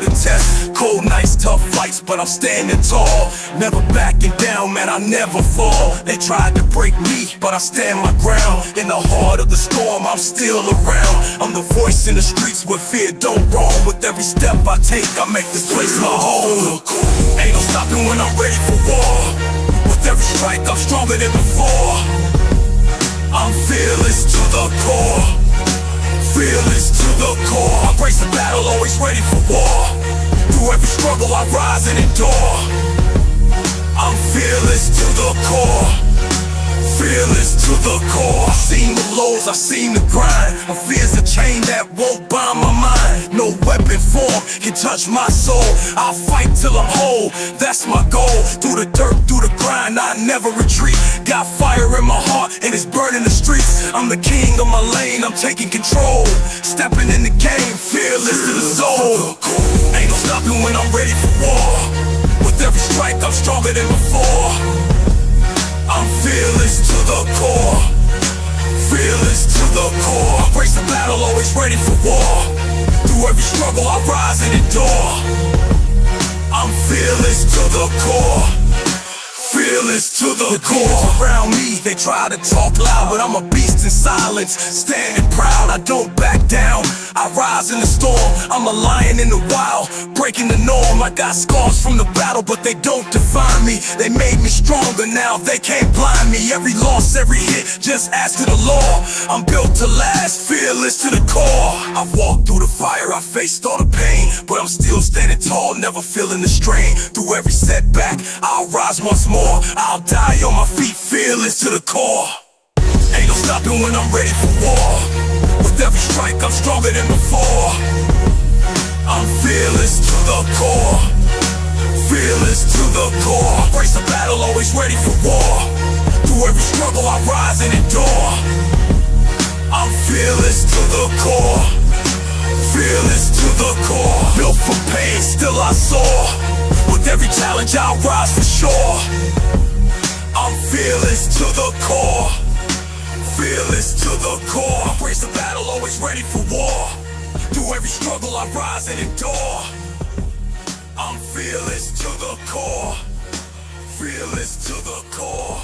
the test. Cold nights, tough fights, but I'm standing tall. Never backing down, man, I never fall. They tried to break me, but I stand my ground. In the heart of the storm, I'm still around. I'm the voice in the streets where fear don't roam. With every step I take, I make this place my home. Ain't no stopping when I'm ready for war. With every strike, I'm stronger than before. I'm fearless to the core. Fearless to the core. I embrace the battle, always ready for war. Through every struggle, I rise and endure. I'm fearless to the core. Fearless to the core. I've seen the lows, I've seen the grind. My fear's a chain that won't bind my mind. No weapon form can touch my soul. I'll fight till I'm whole, that's my goal. Through the dirt, through the grind, I never retreat. Got fire in my heart and it's burning the streets. I'm the king of my lane, I'm taking control. Stepping in the game, fearless to the soul. Ain't no stopping when I'm ready for war. With every strike, I'm stronger than before. I'm fearless to the core. Fearless to the core. Embrace the battle, always ready for war. Through every struggle, I rise and endure. I'm fearless to the core. Fearless to the core. Around me, they try to talk loud, but I'm a beast in silence, standing proud. I don't back down, I rise in the storm. I'm a lion in the wild, breaking the norm. I got scars from the battle, but they don't define me. They made me stronger, now they can't blind me. Every loss, every hit, just ask to the law. I'm built to last, fearless to the core. I've walked through the fire, I faced all the pain, but I'm still standing tall, never feeling the strain. Through every setback, I'll rise once more. I'll die on my feet, fearless to the core. Ain't no stopping when I'm ready for war. With every strike, I'm stronger than before. I'm fearless to the core. Fearless to the core. Embrace the battle, always ready for war. Through every struggle, I rise and endure. I'm fearless to the core. Fearless to the core. Built for pain, still I soar. With every challenge, I'll rise for sure. I'm fearless to the core. Fearless to the core. Embrace the battle, always ready for war. Through every struggle, I rise and endure. I'm fearless to the core. Fearless to the core.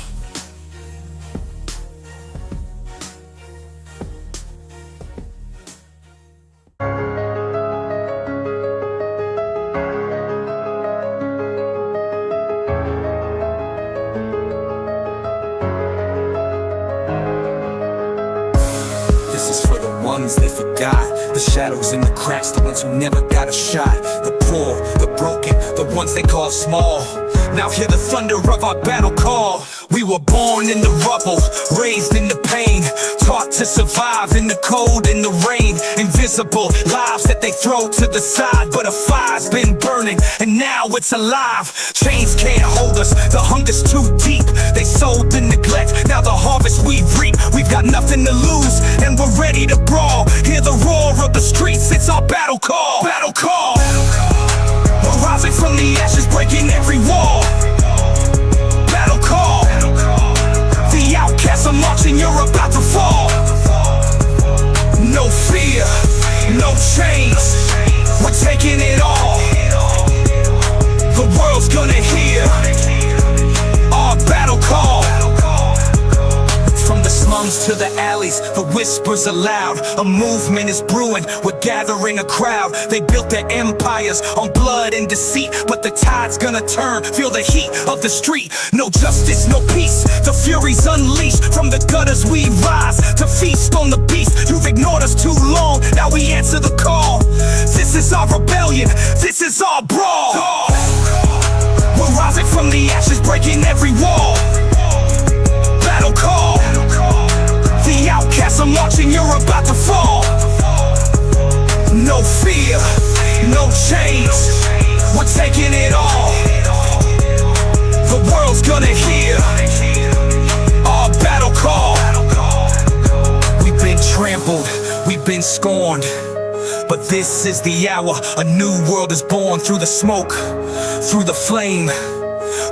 They forgot the shadows in the cracks, the ones who never got a shot. The poor, the broken, the ones they call small. Now hear the thunder of our battle call. We were born in the rubble, raised in the pain, taught to survive in the cold and the rain. Invisible lives that they throw to the side, but a fire's been burning and now it's alive. Chains can't hold us, the hunger's too deep. They sowed the neglect, now the harvest we reap. We've got nothing to lose and we're ready to brawl. Hear the roar of the streets, it's our battle call. Battle call. We're rising from the ashes, breaking every wall. Battle call. The outcasts are marching, you're about to fall. No fear, no chains, we're taking it all. The world's gonna hear our battle call. From the slums to the alleys, the whispers are loud. A movement is brewing, we're gathering a crowd. They built their empires on blood and deceit, but the tide's gonna turn, feel the heat of the street. No justice, no peace, the fury's unleashed. From the gutters we rise, to feast on the beast. You've ignored us too long, now we answer the call. This is our rebellion, this is our brawl. We're rising from the ashes, breaking every wall. Battle call. The outcasts are marching, you're about to fall. No fear, no chains, we're taking it all. The world's gonna hear our battle call. We've been trampled, we've been scorned, but this is the hour. A new world is born through the smoke, through the flame.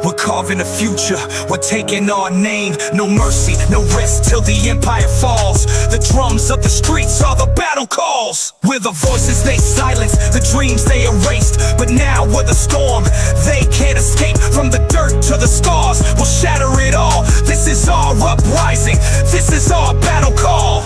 We're carving a future, we're taking our name. No mercy, no rest till the empire falls. The drums of the streets are the battle calls. We're the voices they silenced, the dreams they erased. But now we're the storm, they can't escape. From the dirt to the scars, we'll shatter it all. This is our uprising, this is our battle call.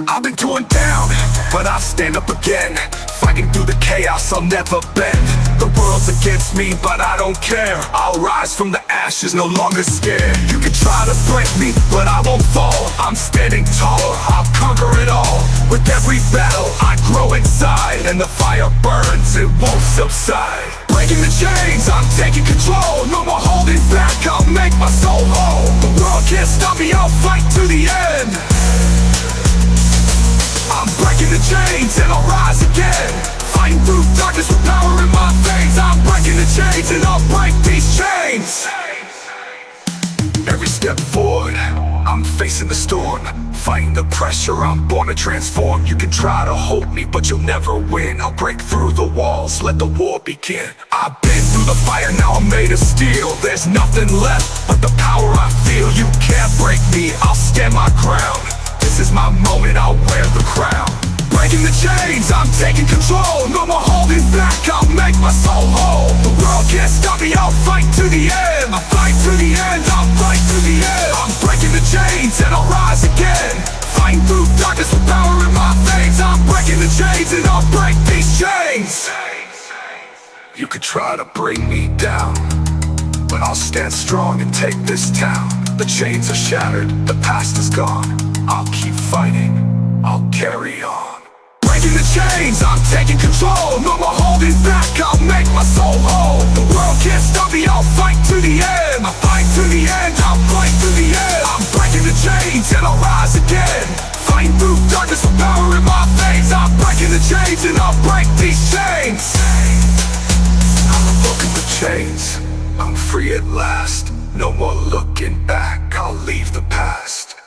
I've been torn down, but I'll stand up again. Fighting through the chaos, I'll never bend. The world's against me, but I don't care. I'll rise from the ashes, no longer scared. You can try to break me, but I won't fall. I'm standing taller, I'll conquer it all. With every battle, I grow inside, and the fire burns, it won't subside. Breaking the chains, I'm taking control. No more holding back, I'll make my soul whole. The world can't stop me, I'll fight to the end. I'm breaking the chains and I'll rise again. Fighting through darkness with power in my veins. I'm breaking the chains and I'll break these chains. Every step forward, I'm facing the storm. Fighting the pressure, I'm born to transform. You can try to hold me, but you'll never win. I'll break through the walls, let the war begin. I've been through the fire, now I'm made of steel. There's nothing left but the power I feel. You can't break me, I'll stand my ground. This is my moment, I'll wear the crown. Breaking the chains, I'm taking control. No more holding back, I'll make my soul whole. The world can't stop me, I'll fight to the end. I'll fight to the end, I'll fight to the end. I'm breaking the chains and I'll rise again. Fighting through darkness with power in my veins. I'm breaking the chains and I'll break these chains. You could try to bring me down, but I'll stand strong and take this town. The chains are shattered, the past is gone. I'll keep fighting, I'll carry on. Breaking the chains, I'm taking control. No more holding back, I'll make my soul whole. The world can't stop me, I'll fight to the end. I'll fight to the end, I'll fight to the end. I'm breaking the chains and I'll rise again. Fighting through darkness with power in my veins. I'm breaking the chains and I'll break these chains. I'm broken the chains, I'm free at last. No more looking back, I'll leave the past.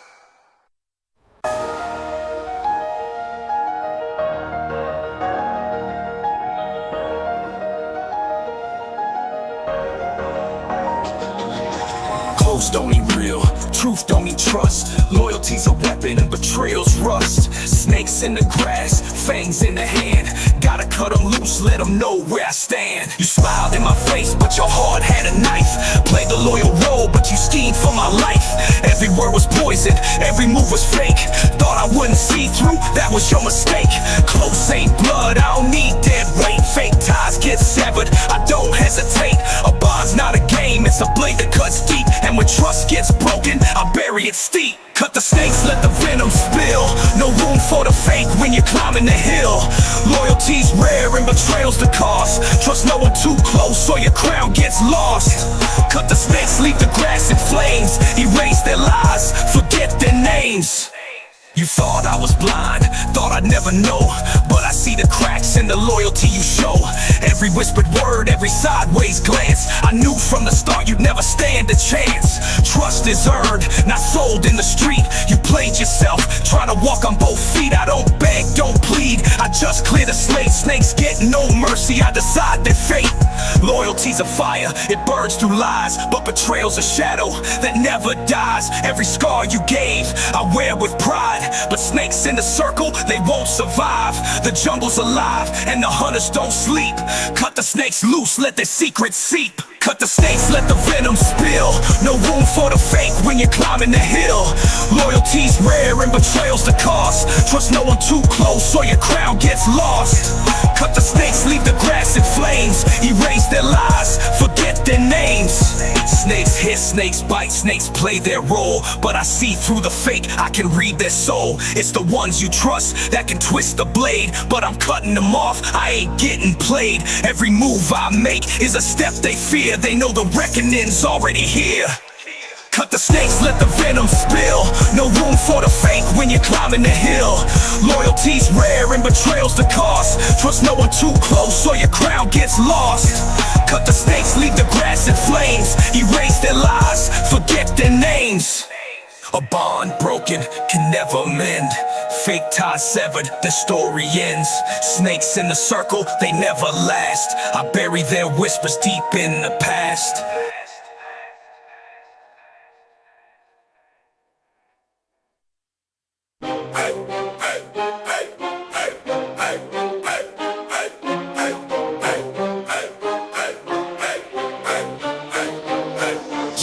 Clothes don't need real, truth don't need trust. Loyalty's a weapon and betrayal's rust. Snakes in the grass, fangs in the hand. Gotta cut them loose, let them know where I stand. You smiled in my face, but your heart had a knife. Played the loyal role, but you schemed for my life. Every word was poison, every move was fake. Thought I wouldn't see through, that was your mistake. Close ain't blood, I don't need dead weight. Fake ties get severed, I don't hesitate. A bond's not a game, it's a blade that cuts deep. And when trust gets broken, I bury it steep. Cut the snakes, let the venom spill. No room for the fake when you're climbing the hill. Loyalty's rare and betrayal's the cost. Trust no one too close or your crown gets lost. Cut the snakes, leave the grass in flames. Erase their lies, forget their names. You thought I was blind, thought I'd never know. But I see the cracks in the loyalty you show. Every whispered word, every sideways glance. I knew from the start you'd never stand a chance. Trust is earned, not sold in the street. You played yourself, trying to walk on both feet. I don't beg, don't plead, I just clear the slate. Snakes get no mercy, I decide their fate. Loyalty's a fire, it burns through lies. But betrayal's a shadow that never dies. Every scar you gave, I wear with pride. But snakes in the circle, they won't survive. The jungle's alive, and the hunters don't sleep. Cut the snakes loose, let their secrets seep. Cut the snakes, let the venom spill. No room for the fake when you're climbing the hill. Loyalty's rare and betrayal's the cost. Trust no one too close or your crown gets lost. Cut the snakes, leave the grass in flames. Erase their lies, forget their names. Snakes hit, snakes bite, snakes play their role. But I see through the fake, I can read their soul. It's the ones you trust that can twist the blade. But I'm cutting them off, I ain't getting played. Every move I make is a step they fear. They know the reckoning's already here. Cut the snakes, let the venom spill. No room for the fake when you're climbing the hill. Loyalty's rare and betrayal's the cost. Trust no one too close or your crown gets lost. Cut the snakes, leave the grass in flames. Erase their lies, forget their names. A bond broken can never mend. Fake ties severed, the story ends. Snakes in the circle, they never last. I bury their whispers deep in the past.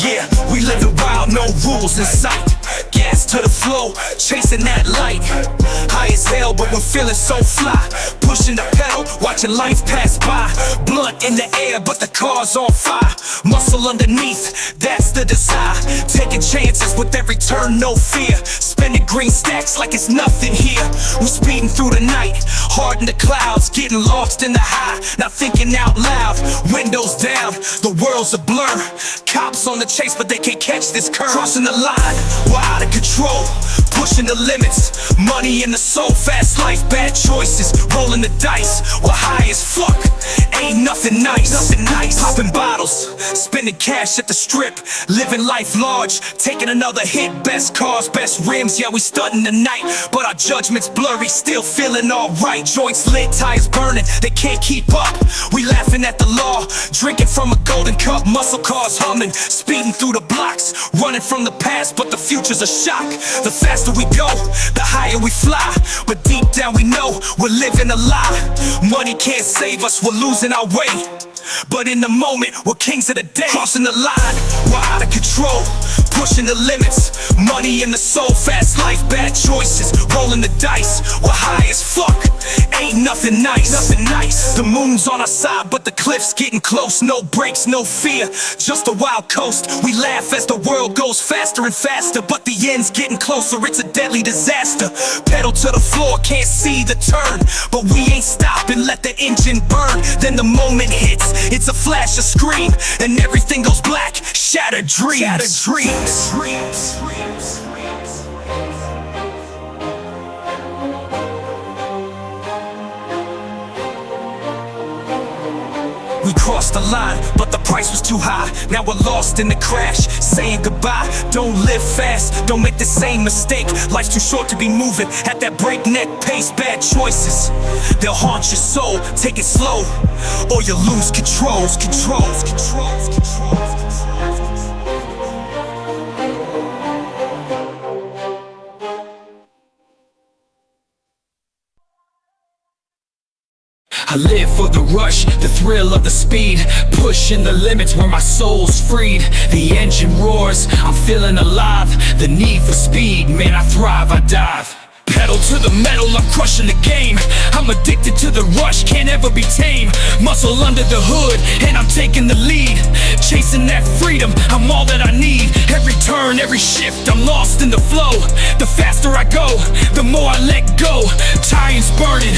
Yeah, we living wild, no rules in sight. Gas to the flow, chasing that light. High as hell, but we're feeling so fly. Pushing the pedal, watching life pass by. Blunt in the air, but the car's on fire. Muscle underneath, that's the desire. Taking chances with every turn, no fear. Spending green stacks like it's nothing here. We're speeding through the night, hard in the clouds, getting lost in the high. Not thinking out loud, windows down, the world's a blur. Cops on the chase, but they can't catch this curve. Crossing the line, we're out of control, pushing the limits. Money in the soul, fast life, bad choices. Rolling the dice, we're high as fuck. Ain't nothing nice, nothing nice. Popping bottles, spending cash at the strip. Living life large, taking another hit. Best cars, best rims, yeah we stunting the night. But our judgment's blurry, still feeling alright. Joints lit, tires burning, they can't keep up. We laughing at the law, drinking from a golden cup. Muscle cars humming, speeding through the blocks. Running from the past, but the future's a shock. The faster we go, the higher we fly. But deep down we know, we're living a lie. Money can't save us, we're losing our way. But in the moment, we're kings of the day. Crossing the line, we're out of control, pushing the limits. Money in the soul, fast life, bad choices. Rolling the dice, we're high as fuck. Ain't nothing nice, nothing nice. The moon's on our side, but the cliff's getting close. No brakes, no fear, just a wild coast. We laugh as the world goes faster and faster, but the end's getting closer, it's a deadly disaster. Pedal to the floor, can't see the turn, but we ain't stopping, let the engine burn. Then the moment hits, it's a flash, a scream, and everything goes black. Shattered dreams, shattered dreams. We crossed the line, but the price was too high. Now we're lost in the crash, saying goodbye. Don't live fast, don't make the same mistake. Life's too short to be moving at that breakneck pace. Bad choices, they'll haunt your soul. Take it slow, or you lose control. I live for the rush, the thrill of the speed. Pushing the limits where my soul's freed. The engine roars, I'm feeling alive. The need for speed, man I thrive, I dive. Pedal to the metal, I'm crushing the game. I'm addicted to the rush, can't ever be tame. Muscle under the hood, and I'm taking the lead. Chasing that freedom, I'm all that I need. Every turn, every shift, I'm lost in the flow. The faster I go, the more I let go. Tires burning,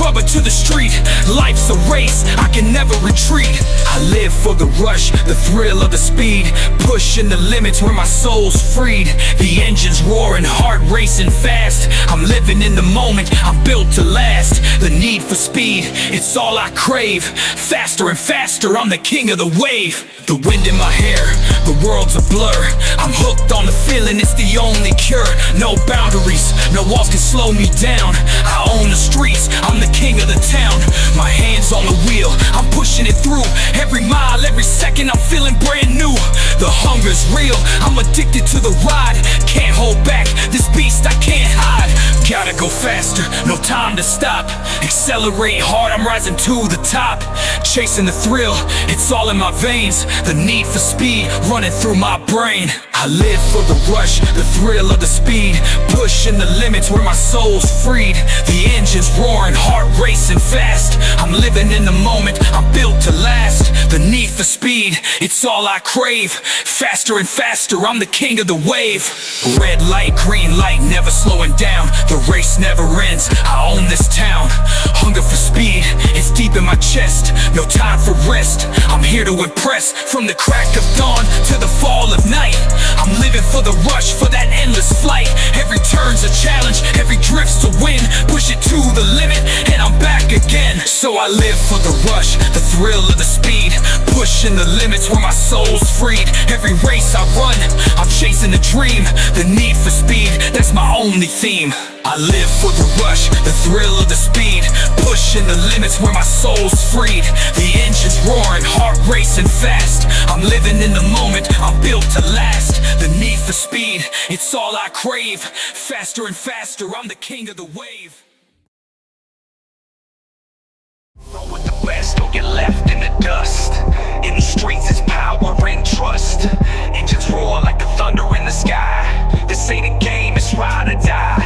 rubber to the street. Life's a race, I can never retreat. I live for the rush, the thrill of the speed. Pushing the limits where my soul's freed. The engine's roaring, heart racing fast. I'm living in the moment, I'm built to last. The need for speed, it's all I crave. Faster and faster, I'm the king of the wave. The wind in my hair, the world's a blur. I'm hooked on the feeling, it's the only cure. No boundaries, no walls can slow me down. I own the streets, I'm the king of the town. My hands on the wheel, I'm pushing it through. Every mile, every second, I'm feeling brand new. The hunger's real, I'm addicted to the ride. Can't hold back, this beast I can't hide. Gotta go faster, no time to stop. Accelerate hard, I'm rising to the top. Chasing the thrill, it's all in my veins. The need for speed running through my brain. I live for the rush, the thrill of the speed. Pushing the limits where my soul's freed. The engine's roaring, heart racing fast. I'm living in the moment, I'm built to last. The need for speed, it's all I crave. Faster and faster, I'm the king of the wave. Red light, green light, never slowing down. The race never ends, I own this town. Hunger for speed, it's deep in my chest. No time for rest, I'm here to impress. From the crack of dawn to the fall of night, I'm living for the rush, for that endless flight. Every turn's a challenge, every drift's a win. Push it to the limit, and I'm back again. So So I live for the rush, the thrill of the speed, pushing the limits where my soul's freed. Every race I run, I'm chasing a dream. The need for speed, that's my only theme. I live for the rush, the thrill of the speed, pushing the limits where my soul's freed. The engine's roaring, heart racing fast. I'm living in the moment, I'm built to last. The need for speed, it's all I crave. Faster and faster, I'm the king of the wave. Roll with the best, don't get left in the dust. In the streets is power and trust. Engines roar like the thunder in the sky. This ain't a game, it's ride or die.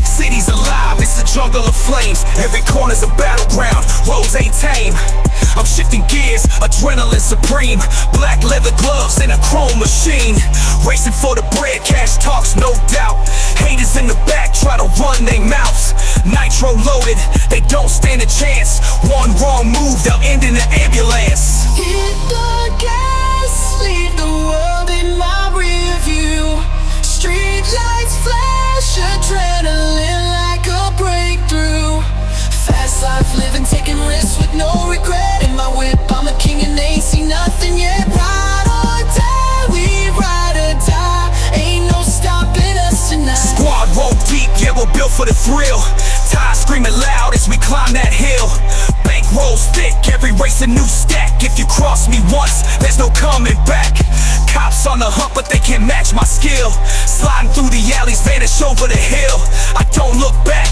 City's alive, it's a jungle of flames. Every corner's a battleground, roads ain't tame. I'm shifting gears, adrenaline supreme. Black leather gloves and a chrome machine. Racing for the bread, cash talks, no doubt. Haters in the back try to run their mouths. Nitro loaded, they don't stand a chance. One wrong move, they'll end in an ambulance. Hit the gas, leave the world in my rear view. Street lights flash, adrenaline like a breakthrough. Fast life living, taking risks with no regret. In my whip, I'm a king and they ain't seen nothing yet. Ride or die, we ride or die. Ain't no stopping us tonight. Squad roll deep, yeah, we're built for the thrill. Ties screaming loud as we climb that hill. Bank rolls thick, every race a new stack. If you cross me once, there's no coming back. Cops on the hunt, but they can't match my skill. Sliding through the alleys, vanish over the hill. I don't look back,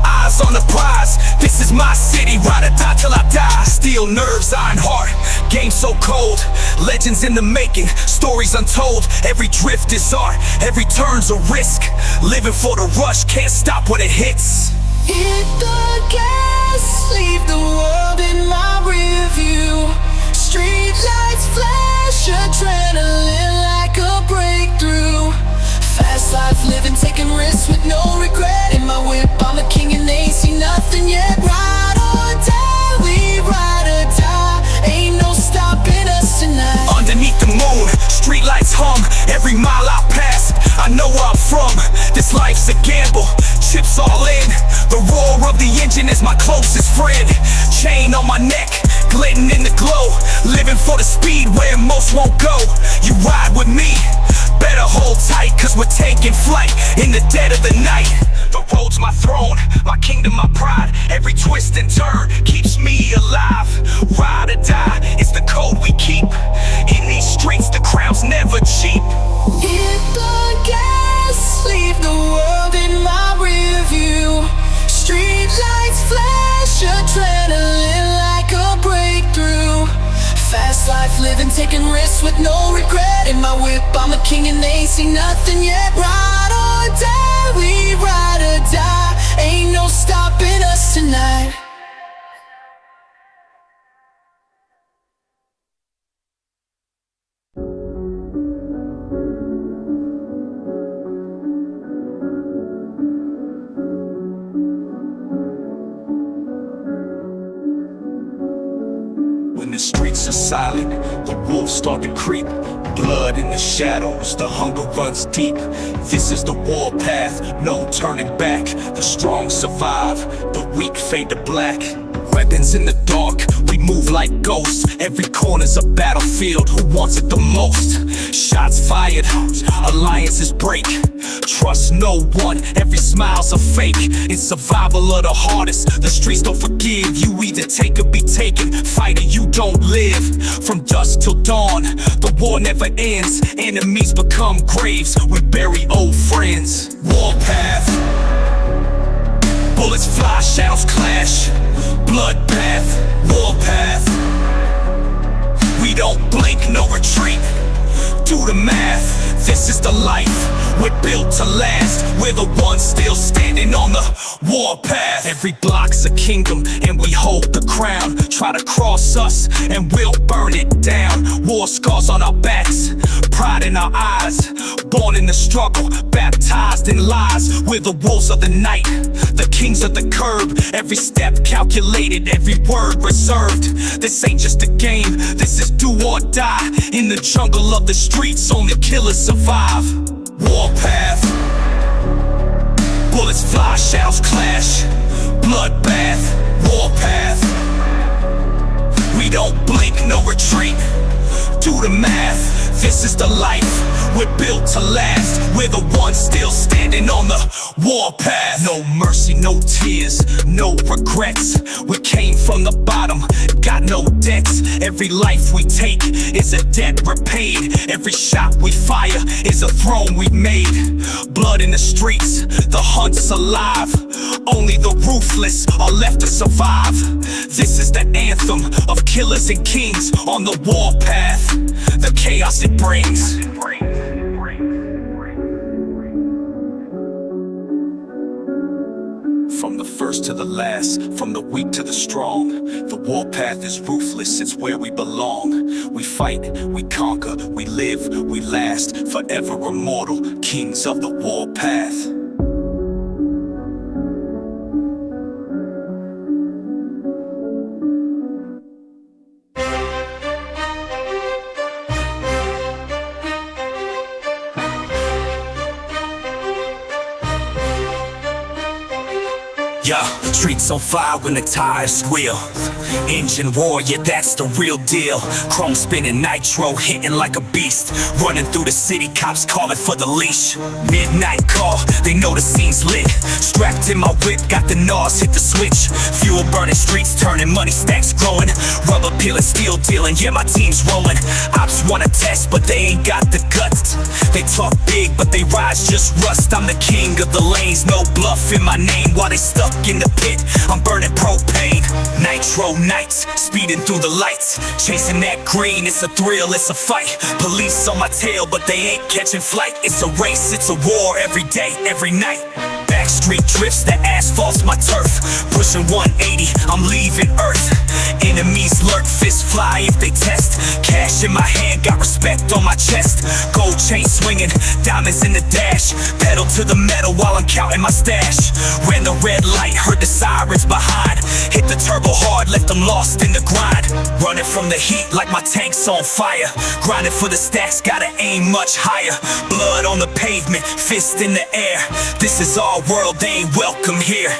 eyes on the prize. This is my city, ride or die till I die. Steel nerves, iron heart, game so cold. Legends in the making, stories untold. Every drift is art, every turn's a risk. Living for the rush, can't stop when it hits. Hit the gas, leave the world in my rear view. Street lights flash, adrenaline like a breakthrough. Fast life living, taking risks with no regret. In my whip, I'm a king and they ain't seen nothing yet. Ride or die, we ride or die. Ain't no stopping us tonight. Underneath the moon, street lights hum. Every mile I pass, I know where I'm from. This life's a gamble, chips all in. The roar of the engine is my closest friend. Chain on my neck, glitting in the glow. Living for the speed where most won't go. You ride with me, better hold tight, cause we're taking flight in the dead of the night. The road's my throne, my kingdom, my pride. Every twist and turn keeps me alive. Ride or die, it's the code we keep. In these streets, the crown's never cheap. Hit the gas, leave the world in my rear view. Street lights flash, adrenaline like a breakthrough. Fast life living, taking risks with no regret. In my whip, I'm a king and they ain't seen nothing yet. Ride or die, we ride or die. Ain't no stopping us tonight. When the streets are silent, the wolves start to creep. Blood in the shadows, the hunger runs deep. This is the warpath, no turning back. The strong survive, the weak fade to black. Weapons in the dark, we move like ghosts. Every corner's a battlefield, who wants it the most? Shots fired, alliances break. Trust no one, every smile's a fake. It's survival of the hardest, the streets don't forgive. You either take or be taken, fight or you don't live. From dusk till dawn, the war never ends. Enemies become graves, we bury old friends. Warpath, bullets fly, shadows clash. Bloodbath, warpath. We don't blink, no retreat. Do the math, this is the life we're built to last. We're the ones still standing on the warpath. Every block's a kingdom and we hold the crown. Try to cross us and we'll burn it down. War scars on our backs, pride in our eyes. Born in the struggle, baptized in lies. We're the wolves of the night, the kings of the curb. Every step calculated, every word reserved. This ain't just a game, this is do or die. In the jungle of the streets, only killers survive. Warpath, bullets fly, shadows clash. Bloodbath, warpath. This is the life we're built to last. We're the ones still standing on the warpath. No mercy, no tears, no regrets. We came from the bottom, got no debts. Every life we take is a debt repaid. Every shot we fire is a throne we made. Blood in the streets, the hunt's alive. Only the ruthless are left to survive. This is the anthem of killers and kings on the warpath. The chaos it brings. From the first to the last, from the weak to the strong, the warpath is ruthless, it's where we belong. We fight, we conquer, we live, we last, forever immortal, kings of the warpath. Yeah, streets on fire when the tires squeal. Engine war, yeah, that's the real deal. Chrome spinning, nitro hitting like a beast. Running through the city, cops calling for the leash. Midnight call, they know the scene's lit. Strapped in my whip, got the NARS, hit the switch. Fuel burning, streets turning, money stacks growing. Rubber peeling, steel dealing, yeah, my team's rolling. Ops wanna test, but they ain't got the guts. They talk big, but they rise just rust. I'm the king of the lanes, no bluff in my name. While they stuck in the pit, I'm burning propane. Nitro Nights, speeding through the lights. Chasing that green, it's a thrill, it's a fight. Police on my tail, but they ain't catching flight. It's a race, it's a war, every day, every night. Backstreet drifts, the asphalt's my turf. Pushing 180, I'm leaving Earth. Enemies lurk, fists fly if they test. Cash in my hand, got respect on my chest. Gold chain swinging, diamonds in the dash. Pedal to the metal while I'm counting my stash. Ran the red light, heard the sirens behind. Hit the turbo hard, left them lost in the grind. Running from the heat like my tank's on fire. Grinding for the stacks, gotta aim much higher. Blood on the pavement, fist in the air. This is our world, they ain't welcome here.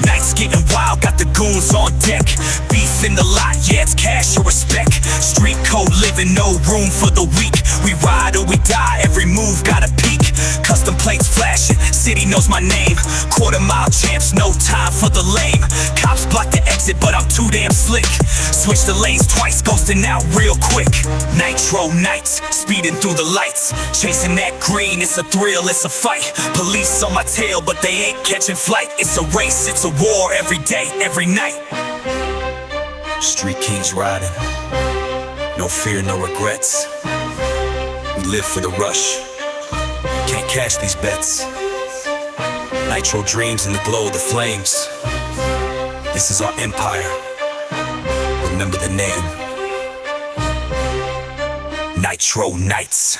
Nights getting wild, got the goons on deck. Beef in the lot, yeah, it's cash or respect. Street code living, no room for the weak. We ride or we die, every move got a peak. Custom plates flashing, city knows my name. Quarter mile champs, no time for the lame. Cops block the exit, but I'm too damn slick. Switch the lanes twice, ghosting out real quick. Nitro Nights, speeding through the lights. Chasing that green, it's a thrill, it's a fight. Police on my tail, but they ain't catching flight. It's a race, it's a war, every day, every night. Street kings riding, no fear, no regrets. We live for the rush, can't cash these bets. Nitro dreams in the glow of the flames. This is our empire, remember the name. Nitro Nights.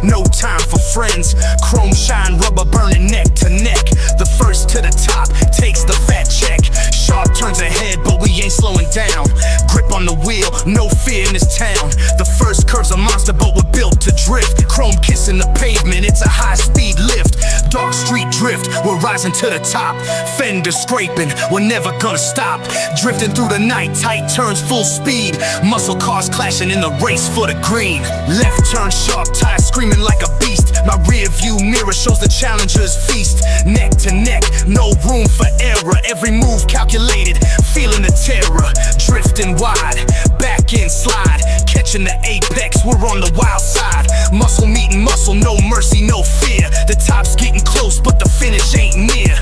No time for friends. Chrome shine, rubber burning neck to neck. The first to the top takes the fat check. Sharp turns ahead, but we ain't slowing down. Grip on the wheel, no fear in this town. The first curve's a monster, but we're built to drift. Chrome kissing the pavement, it's a high-speed lift. Dark street drift, we're rising to the top. Fender scraping, we're never gonna stop. Drifting through the night, tight turns full speed. Muscle cars clashing in the race for the green. Left turn sharp, tires screaming like a beast. My rear view mirror shows the challengers feast. Neck to neck, no room for error. Every move calculated, feeling the terror. Drifting wide, back end slide. Catching the apex, we're on the wild side. Muscle meeting muscle, no mercy, no fear. The top's getting close, but the finish ain't near.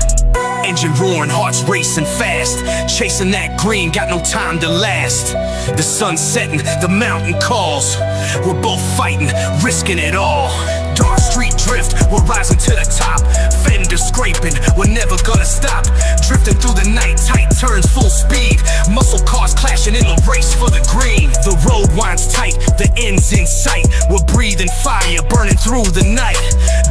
Engine roaring, heart hearts racing fast, chasing that green, got no time to last. The sun's setting, the mountain calls. We're both fighting, risking it all. Dark street drift, we're rising to the top. Fender scraping, we're never gonna stop. Drifting through the night, tight turns, full speed. Muscle cars clashing in the race for the green. The road winds tight, the end's in sight. We're breathing fire, burning through the night.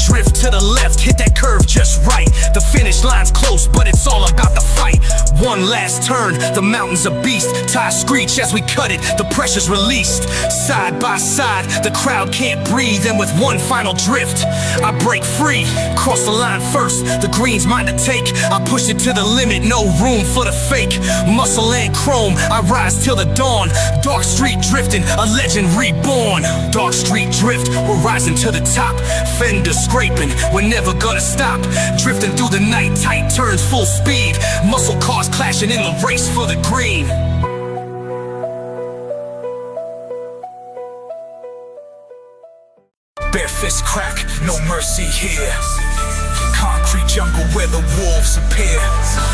Drift to the left, hit that curve just right. The finish line's close, but it's all about the fight. One last turn, the mountain's a beast. Tires screech as we cut it, the pressure's released. Side by side, the crowd can't breathe. And with one final drift, I break free. Cross the line first, the green's mine to take. I push it to the limit, no room for the fake. Muscle and chrome, I rise till the dawn. Dark street drifting, a legend reborn. Dark street drift, we're rising to the top. Fender scraping, we're never gonna stop. Drifting through the night, tight turns, full speed. Muscle cars clashing in the race for the green. Bare fist crack, no mercy here. Concrete jungle where the wolves appear.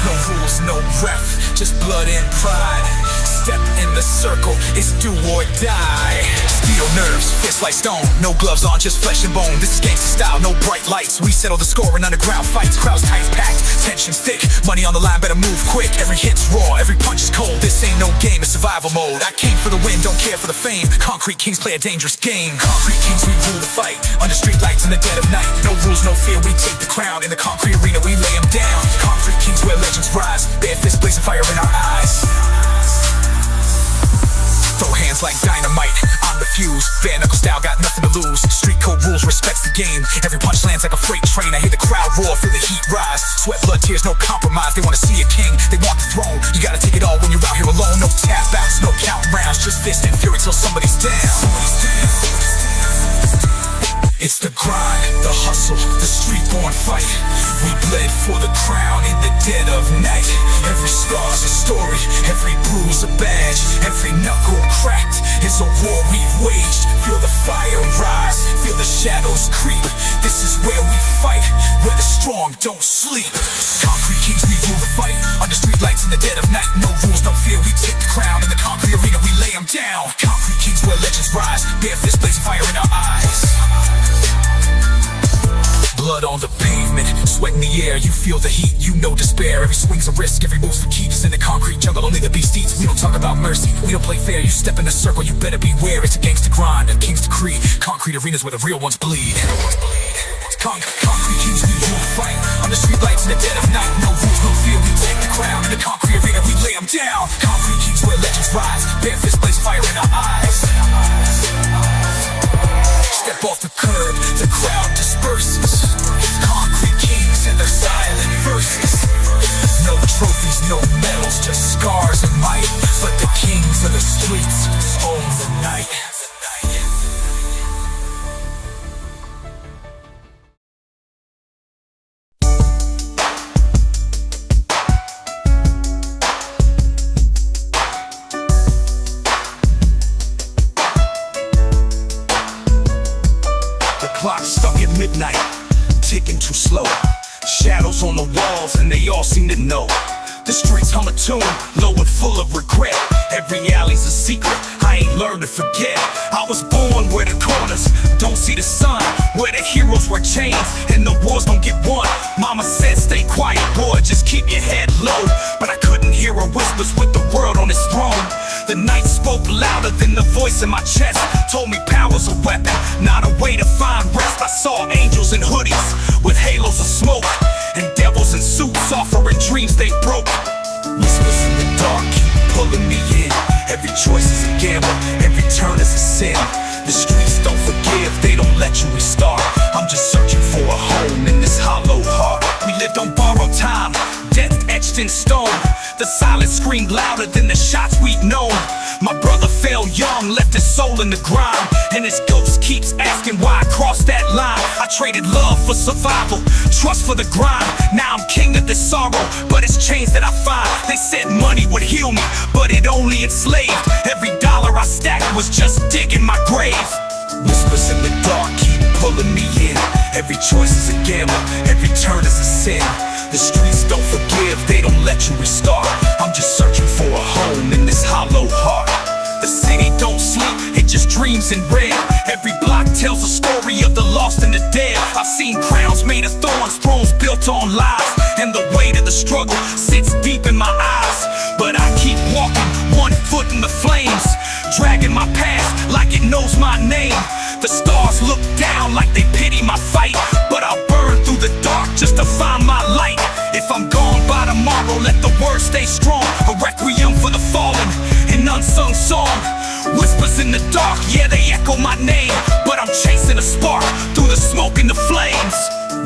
No rules, no ref, just blood and pride. Step in the circle, it's do or die. Steel nerves, fist like stone. No gloves on, just flesh and bone. This is gangsta style, no bright lights. We settle the score in underground fights. Crowds tight packed, tension thick. Money on the line, better move quick. Every hit's raw, every punch is cold. This ain't no game, it's survival mode. I came for the win, don't care for the fame. Concrete kings play a dangerous game. Concrete kings, we rule the fight. Under street lights in the dead of night. No rules, no fear, we take the crown. In the concrete arena, we lay them down. Concrete kings where legends rise. Bare fists blazing fire in our eyes. Throw hands like dynamite, I'm the fuse. Bare knuckle style, got nothing to lose. Street code rules, respects the game. Every punch lands like a freight train. I hear the crowd roar, feel the heat rise. Sweat, blood, tears, no compromise. They wanna see a king, they want the throne. You gotta take it all when you're out here alone. No tap outs, no count rounds. Just fist and fury till somebody's down. It's the grind, the hustle, the street-born fight. We bled for the crown in the dead of night. Every scar's a story, every bruise a badge. Every knuckle cracked is a war we've waged. Feel the fire rise, feel the shadows creep. This is where we fight, where the strong don't sleep. Concrete kings, we rule the fight. Under street lights in the dead of night. No rules, no fear, we take the crown. In the concrete arena, we lay them down. Concrete kings where legends rise. Bare fists blazing fire in our eyes. Blood on the pavement, sweat in the air. You feel the heat, you know despair. Every swing's a risk, every move's for keeps. In the concrete jungle, only the beast eats. We don't talk about mercy, we don't play fair. You step in the circle, you better beware. It's a gangsta grind, a king's decree. Concrete arenas where the real ones bleed. Concrete kings, we rule the fight. On the street lights in the dead of night. No rules, no fear, we take the crown. In the concrete arena, we lay them down. Concrete kings where legends rise. Bare fists blazing fire in our eyes. Step off the curb, the crowd disperses. Concrete kings and their silent verses. No trophies, no medals, just scars and might. But the kings of the streets own the night. Clock stuck at midnight, ticking too slow. Shadows on the walls and they all seem to know. The streets hum a tune, low and full of regret. Every alley's a secret, I ain't learned to forget. I was born where the corners don't see the sun, where the heroes wear chains and the wars don't get won. Mama said stay quiet, boy, just keep your head low. But I couldn't hear her whispers with the world on its throne. The night spoke louder than the voice in my chest. Told me power's a weapon, not a way to find rest. I saw angels in hoodies with halos of smoke, and devils in suits offering dreams they broke. Whispers in the dark keep pulling me in. Every choice is a gamble, every turn is a sin. The streets don't forgive, they don't let you restart. I'm just searching for a home in this hollow heart. We lived on borrowed time, death etched in stone. The silence screamed louder than the shots we'd known. My brother fell young, left his soul in the grime, and his ghost keeps asking why I crossed that line. I traded love for survival, trust for the grind. Now I'm king of this sorrow, but it's chains that I find. They said money would heal me, but it only enslaved. Every dollar I stacked was just digging my grave. Whispers in the dark keep pulling me in. Every choice is a gamble, every turn is a sin. The streets don't forgive, they don't let you restart. I'm just searching for a home in this hollow heart. The city don't sleep, it just dreams in red. Every block tells a story of the lost and the dead. I've seen crowns made of thorns, thrones built on lies, and the weight of the struggle sits deep in my eyes. But I keep walking, 1 foot in the flames, dragging my past like it knows my name. The stars look down like they pity my fight, but I'll burn through the dark just to find my light. If I'm gone by tomorrow, let the word stay strong. A requiem for the fallen, an unsung song. Whispers in the dark, yeah, they echo my name, but I'm chasing a spark through the smoke and the flames.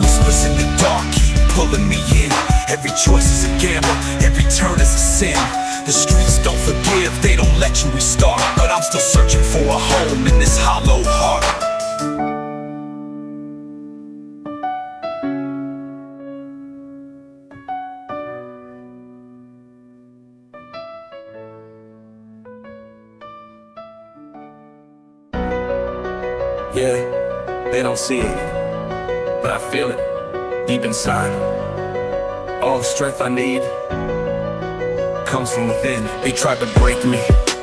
Whispers in the dark keep pulling me in. Every choice is a gamble, every turn is a sin. The streets don't forgive, they don't let you restart, but I'm still searching for a home in this hollow heart. Yeah, they don't see it, but I feel it deep inside. All the strength I need comes from within. They tried to break me,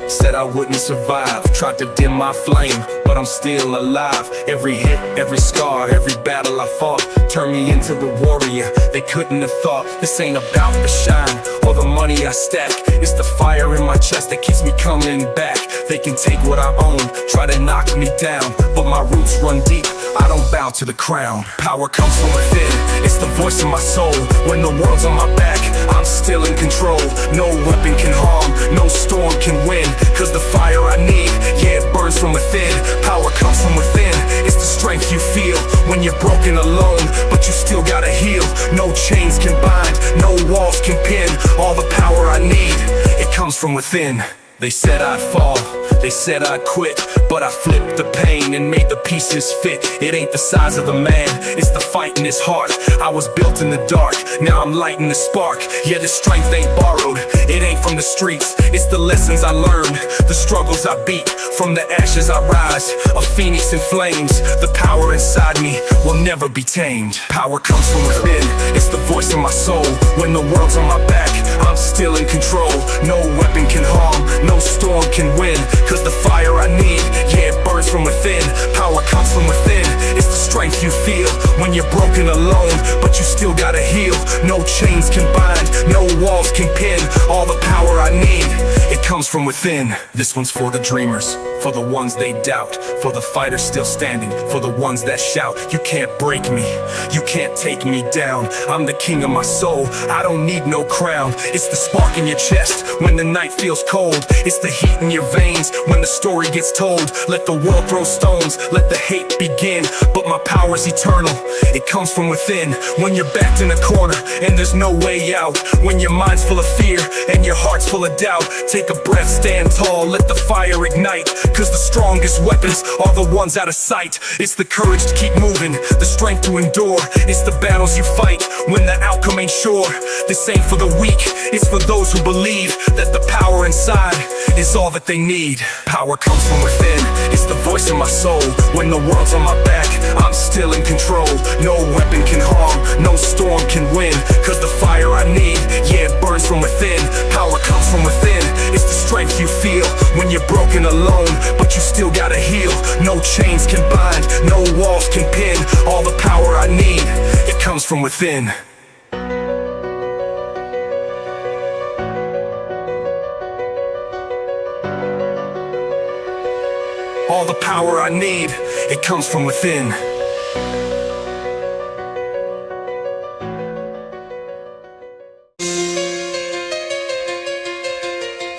said I wouldn't survive, tried to dim my flame, but I'm still alive. Every hit, every scar, every battle I fought turned me into the warrior they couldn't have thought. This ain't about the shine or the money I stack, it's the fire in my chest that keeps me coming back. They can take what I own, try to knock me down, but my roots run deep, I don't bow to the crown. Power comes from within, it's the voice of my soul. When the world's on my back, I'm still in control. No weapon can harm, no storm can win, cause the fire I need, yeah, it burns from within. Power comes from within, it's the strength you feel when you're broken alone, but you still gotta heal. No chains can bind, no walls can pin. All the power I need, it comes from within. They said I'd fall, they said I'd quit, but I flipped the pain and made the pieces fit. It ain't the size of the man, it's the fight in his heart. I was built in the dark, now I'm lighting the spark. Yeah, this strength ain't borrowed, it ain't from the streets, it's the lessons I learned, the struggles I beat. From the ashes I rise, a phoenix in flames. The power inside me will never be tamed. Power comes from within, it's the voice of my soul. When the world's on my back, I'm still in control. No weapon can harm, no storm can win, cause the fire I need, yeah, it burns from within. Power comes from within, it's the strength you feel when you're broken alone, but you still gotta heal. No chains can bind, no walls can pin. All the power I need, it comes from within. This one's for the dreamers, for the ones they doubt, for the fighters still standing, for the ones that shout, you can't break me, you can't take me down. I'm the king of my soul, I don't need no crown. It's the spark in your chest when the night feels cold, it's the heat in your veins when the story gets told. Let the world throw stones, let the hate begin, but my power's eternal, it comes from within. When you're backed in a corner and there's no way out, when your mind's full of fear and your heart's full of doubt, take a breath, stand tall, let the fire ignite, cause the strongest weapons are the ones out of sight. It's the courage to keep moving, the strength to endure, it's the battles you fight when the outcome ain't sure. This ain't for the weak, it's for those who believe that the power inside is all that they need. Power comes from within, it's the voice of my soul. When the world's on my back, I'm still in control. No weapon can harm, no storm can win, cause the fire I need, yeah, it burns from within. Power comes from within, it's the strength you feel when you're broken alone, but you still gotta heal. No chains can bind, no walls can pin. All the power I need, it comes from within. All the power I need, it comes from within.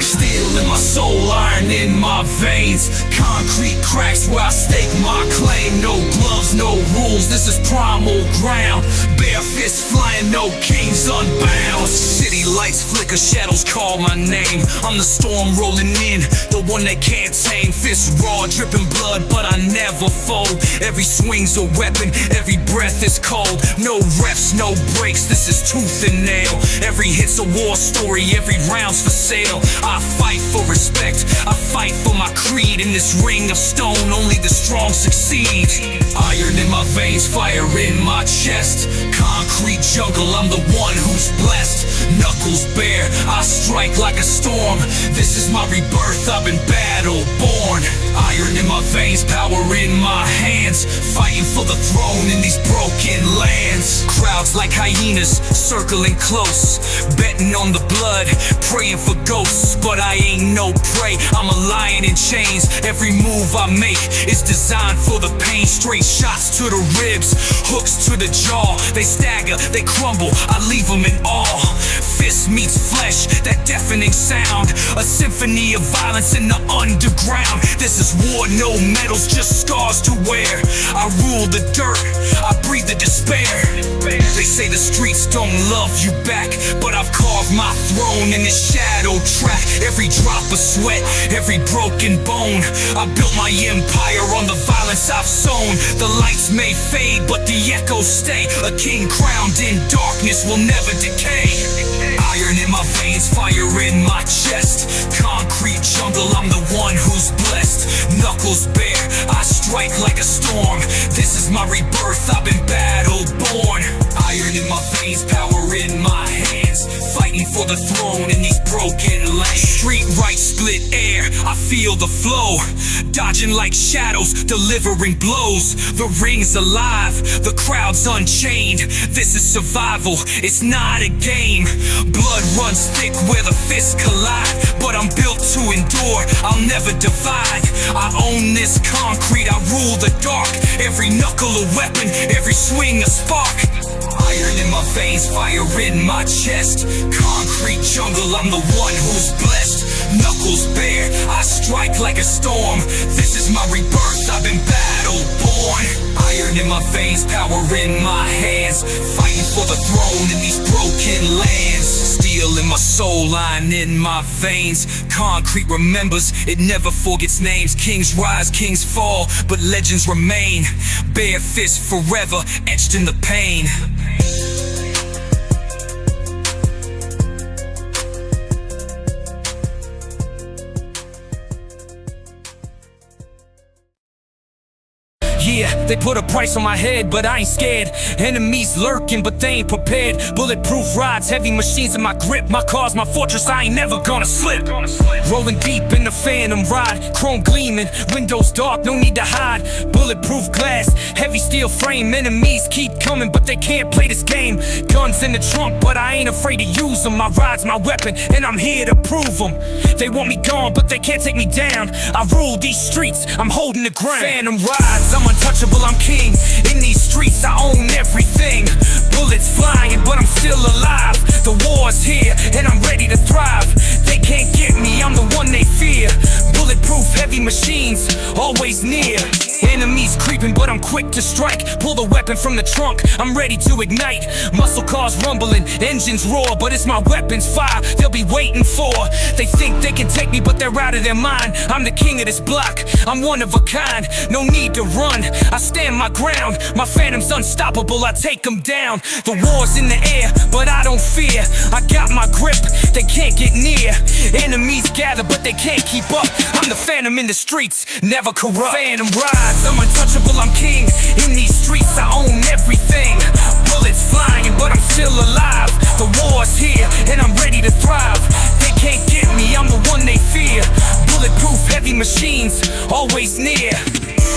Steel in my soul, iron in my veins, concrete cracks where I stake my claim. No gloves, no rules, this is primal ground. Bare fists flying, no kings unbound. City lights flicker, shadows call my name. I'm the storm rolling in, the one they can't tame. Fists raw, dripping blood, but I never fold. Every swing's a weapon, every breath is cold. No reps, no breaks, this is tooth and nail. Every hit's a war story, every round's for sale. I fight for respect, I fight for my creed. In this this ring of stone, only the strong succeed. Iron in my veins, fire in my chest. Concrete jungle, I'm the one who's blessed. Knuckles bare, I strike like a storm. This is my rebirth, I've been battle born. Iron in my veins, power in my hands. Fighting for the throne in these broken lands. Crowds like hyenas, circling close. Betting on the blood, praying for ghosts. But I ain't no prey, I'm a lion in chains. Every move I make is designed for the pain. Straight shots to the ribs, hooks to the jaw. They stagger, they crumble, I leave them in awe. Fist meets flesh, that deafening sound. A symphony of violence in the underground. This is war, no medals, just scars to wear. I rule the dirt, I breathe the despair. They say the streets don't love you back, but I've carved my throne in this shadow track. Every drop of sweat, every broken bone. I built my empire on the violence I've sown. The lights may fade, but the echoes stay. A king crowned in darkness will never decay. Iron in my veins, fire in my chest. Concrete jungle, I'm the one who's blessed. Knuckles bare, I strike like a storm. This is my rebirth, I've been battle born. Iron in my veins, power in my hands. Fighting for the throne in these broken lands. Street right, split air, I feel the flow. Dodging like shadows, delivering blows. The ring's alive, the crowd's unchained. This is survival, it's not a game. Blood runs thick where the fists collide. But I'm built to endure, I'll never divide. I own this concrete, I rule the dark. Every knuckle a weapon, every swing a spark. Iron in my veins, fire in my chest. Concrete jungle, I'm the one who's blessed. Knuckles bare, I strike like a storm. This is my rebirth, I've been battle born. Iron in my veins, power in my hands. Fighting for the throne in these broken lands. Steel in my soul, line in my veins. Concrete remembers, it never forgets names. Kings rise, kings fall, but legends remain. Bare fists forever, etched in the pain. Yeah, they put a price on my head, but I ain't scared. Enemies lurking, but they ain't prepared. Bulletproof rods, heavy machines in my grip. My car's my fortress, I ain't never gonna slip. Rolling deep in the phantom ride, chrome gleaming, windows dark, no need to hide. Bulletproof glass, heavy steel frame. Enemies keep coming, but they can't play this game. Guns in the trunk, but I ain't afraid to use them. My ride's my weapon, and I'm here to prove them. They want me gone, but they can't take me down. I rule these streets, I'm holding the ground. Phantom rides, I'm untouchable, I'm king. In these streets, I own everything. Bullets flying, but I'm still alive. The war's here, and I'm ready to thrive. They can't get me, I'm the one they fear. Bulletproof heavy machines, always near. Enemies creeping, but I'm quick to strike. Pull the weapon from the trunk, I'm ready to ignite. Muscle cars rumbling, engines roar, but it's my weapons fire they'll be waiting for. They think they can take me, but they're out of their mind. I'm the king of this block, I'm one of a kind. No need to run, I stand my ground. My phantom's unstoppable, I take them down. The war's in the air, but I don't fear. I got my grip, they can't get near. Enemies gather, but they can't keep up. I'm the phantom in the streets, never corrupt. Phantom rides, I'm untouchable, I'm king. In these streets, I own everything. Bullets flying, but I'm still alive. The war's here, and I'm ready to thrive. They can't get me, I'm the one they fear. Bulletproof heavy machines, always near.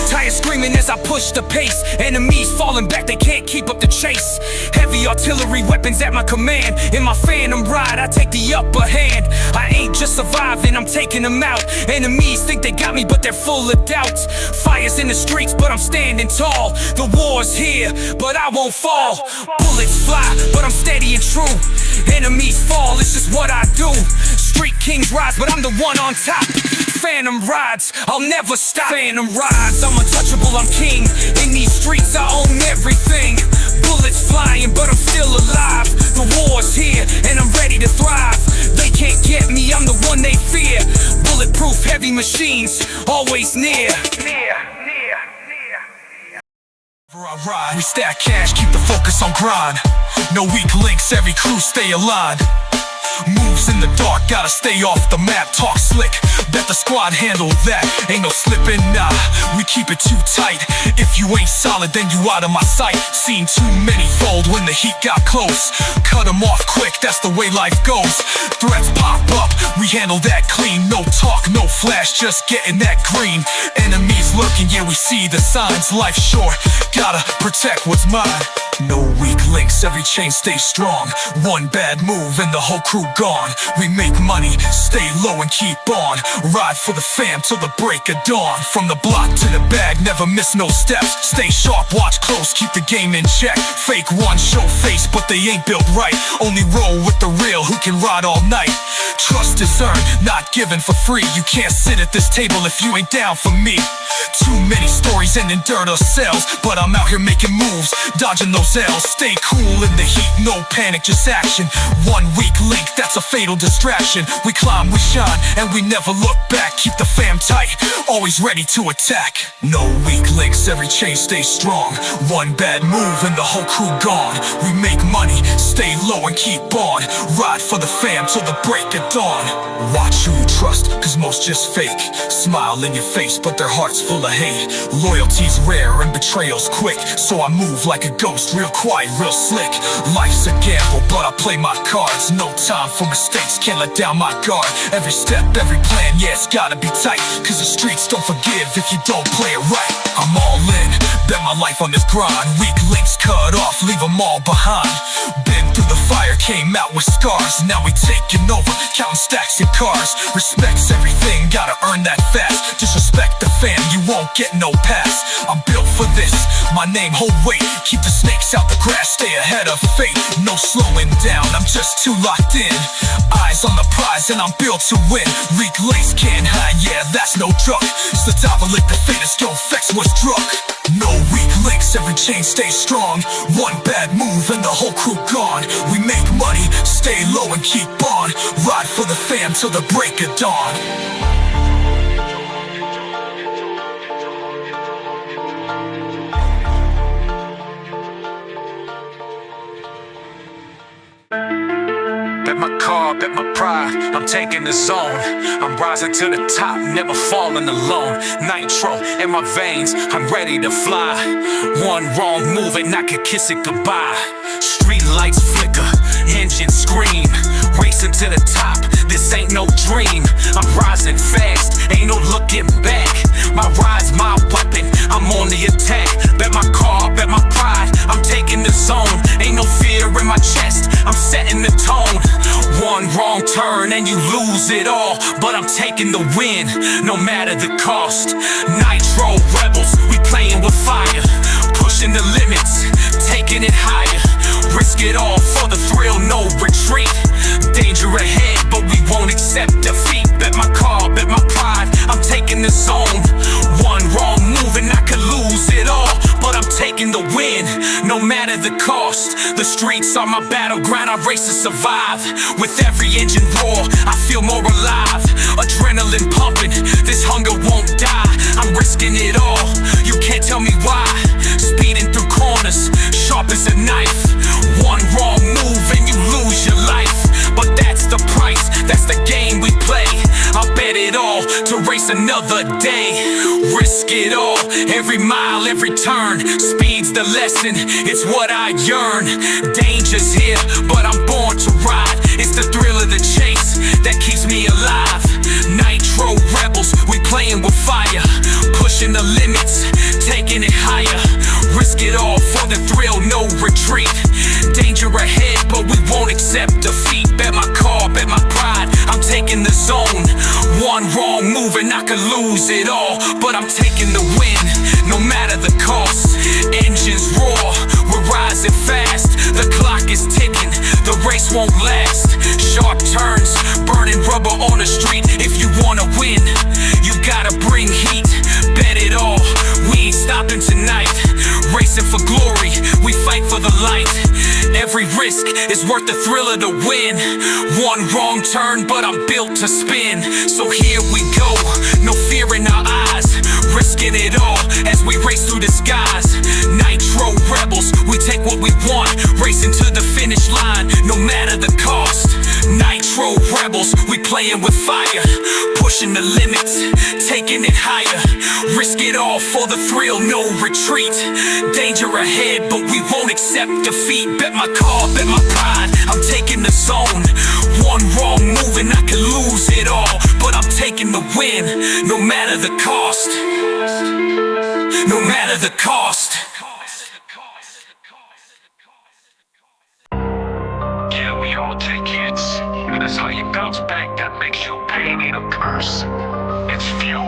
Tired screaming as I push the pace. Enemies falling back, they can't keep up the chase. Heavy artillery weapons at my command. In my phantom ride, I take the upper hand. I ain't just surviving, I'm taking them out. Enemies think they got me, but they're full of doubts. Fire's in the streets, but I'm standing tall. The war's here, but I won't fall. Bullets fly, but I'm steady and true. Enemies fall, it's just what I do. Street kings rise, but I'm the one on top. Phantom rides, I'll never stop. Phantom rides, I'm untouchable, I'm king. In these streets, I own everything. Bullets flying, but I'm still alive. The war's here, and I'm ready to thrive. They can't get me, I'm the one they fear. Bulletproof heavy machines, always near. I ride, we stack cash, keep the focus on grind. No weak links, every crew stay aligned. Moves in the dark, gotta stay off the map. Talk slick, bet the squad handle that. Ain't no slipping, nah, we keep it too tight. If you ain't solid, then you out of my sight. Seen too many fold when the heat got close. Cut them off quick, that's the way life goes. Threats pop up, we handle that clean. No talk, no flash, just getting that green. Enemies lurking, yeah, we see the signs. Life short, gotta protect what's mine. No weak links, every chain stays strong. One bad move and the whole crew gone. We make money, stay low and keep on. Ride for the fam till the break of dawn. From the block to the bag, never miss no steps. Stay sharp, watch close, keep the game in check. Fake one, show face, but they ain't built right. Only roll with the real who can ride all night. Trust is earned, not given for free. You can't sit at this table if you ain't down for me. Too many stories ending dirt or cells, but I'm out here making moves, dodging those L's. Stay cool in the heat, no panic, just action. One weak link, that's a fatal distraction. We climb, we shine, and we never look back. Keep the fam tight, always ready to attack. No weak links, every chain stays strong. One bad move and the whole crew gone. We make money, stay low and keep on. Ride for the fam till the break of dawn. Watch who you trust, cause most just fake. Smile in your face, but their heart's full of hate. Loyalty's rare and betrayal's quick, so I move like a ghost, real quiet, real slick. Life's a gamble, but I play my cards. No time for mistakes, can't let down my guard. Every step, every plan, yeah, it's gotta be tight, cause the streets don't forgive if you don't play it right. I'm all in, bet my life on this grind. Weak links cut off, leave them all behind. Been through the fire, came out with scars. Now we taking over, counting stacks and cars. Respect's everything, gotta earn that fast. Disrespect the fam, you won't get no pass. I'm built for this, my name hold weight. Keep the snakes out the grass, stay ahead of fate. No slowing down, I'm just too locked in. Eyes on the prize and I'm built to win. Weak links can't hide, yeah, that's no joke. Lick the faintest, don't vex what's drunk. No weak links, every chain stays strong. One bad move and the whole crew gone. We make money, stay low and keep on. Ride for the fam till the break of dawn. Bet my car, bet my pride, I'm taking the zone. I'm rising to the top, never falling alone. Nitro in my veins, I'm ready to fly. One wrong move and I could kiss it goodbye. Street lights flicker, engines scream. Racing to the top, this ain't no dream. I'm rising fast, ain't no looking back. My ride's my weapon, I'm on the attack. Bet my car, bet my pride, I'm taking the zone. Ain't no fear in my chest, I'm setting the tone. One wrong turn and you lose it all, but I'm taking the win, no matter the cost. Nitro Rebels, we playing with fire. Pushing the limits, taking it higher. Risk it all for the thrill, no retreat. Danger ahead, but we won't accept defeat. Bet my car, bet my pride, I'm taking the zone. One wrong move and I could lose it all, but I'm taking the win, no matter the cost. The streets are my battleground, I race to survive. With every engine roar, I feel more alive. Adrenaline pumping, this hunger won't die. I'm risking it all, you can't tell me why. Speeding through corners, sharp as a knife. One wrong move and you lose your life. But that's the price, that's the game we play. I'll bet it all to race another day. Risk it all, every mile, every turn. Speed's the lesson, it's what I yearn. Danger's here, but I'm born to ride. It's the thrill of the chase that keeps me alive. Nitro Rebels, we playing with fire. Pushing the limits, taking it higher. Risk it all for the thrill, no retreat. Danger ahead, but we won't accept defeat. Bet my car, bet my pride, I'm taking the zone. One wrong move and I could lose it all, but I'm taking the win, no matter the cost. Engines roar, we're rising fast. The clock is ticking, the race won't last. Sharp turns, burning rubber on the street. If you wanna win, you gotta bring heat. Bet it all, we ain't stopping tonight. Racing for glory, we fight for the light. Every risk is worth the thrill of the win. One wrong turn, but I'm built to spin. So here we go, no fear in our eyes. Risking it all as we race through the skies. Nitro Rebels, we take what we want. Racing to the finish line, no matter the cost. Nitro playing with fire, pushing the limits, taking it higher. Risk it all for the thrill, no retreat. Danger ahead, but we won't accept defeat. Bet my car, bet my pride, I'm taking the zone. One wrong move and I can lose it all, but I'm taking the win, no matter the cost. No matter the cost. Yeah, we all take hits, and that's how you bounce back. That makes your pain ain't a curse, it's fuel.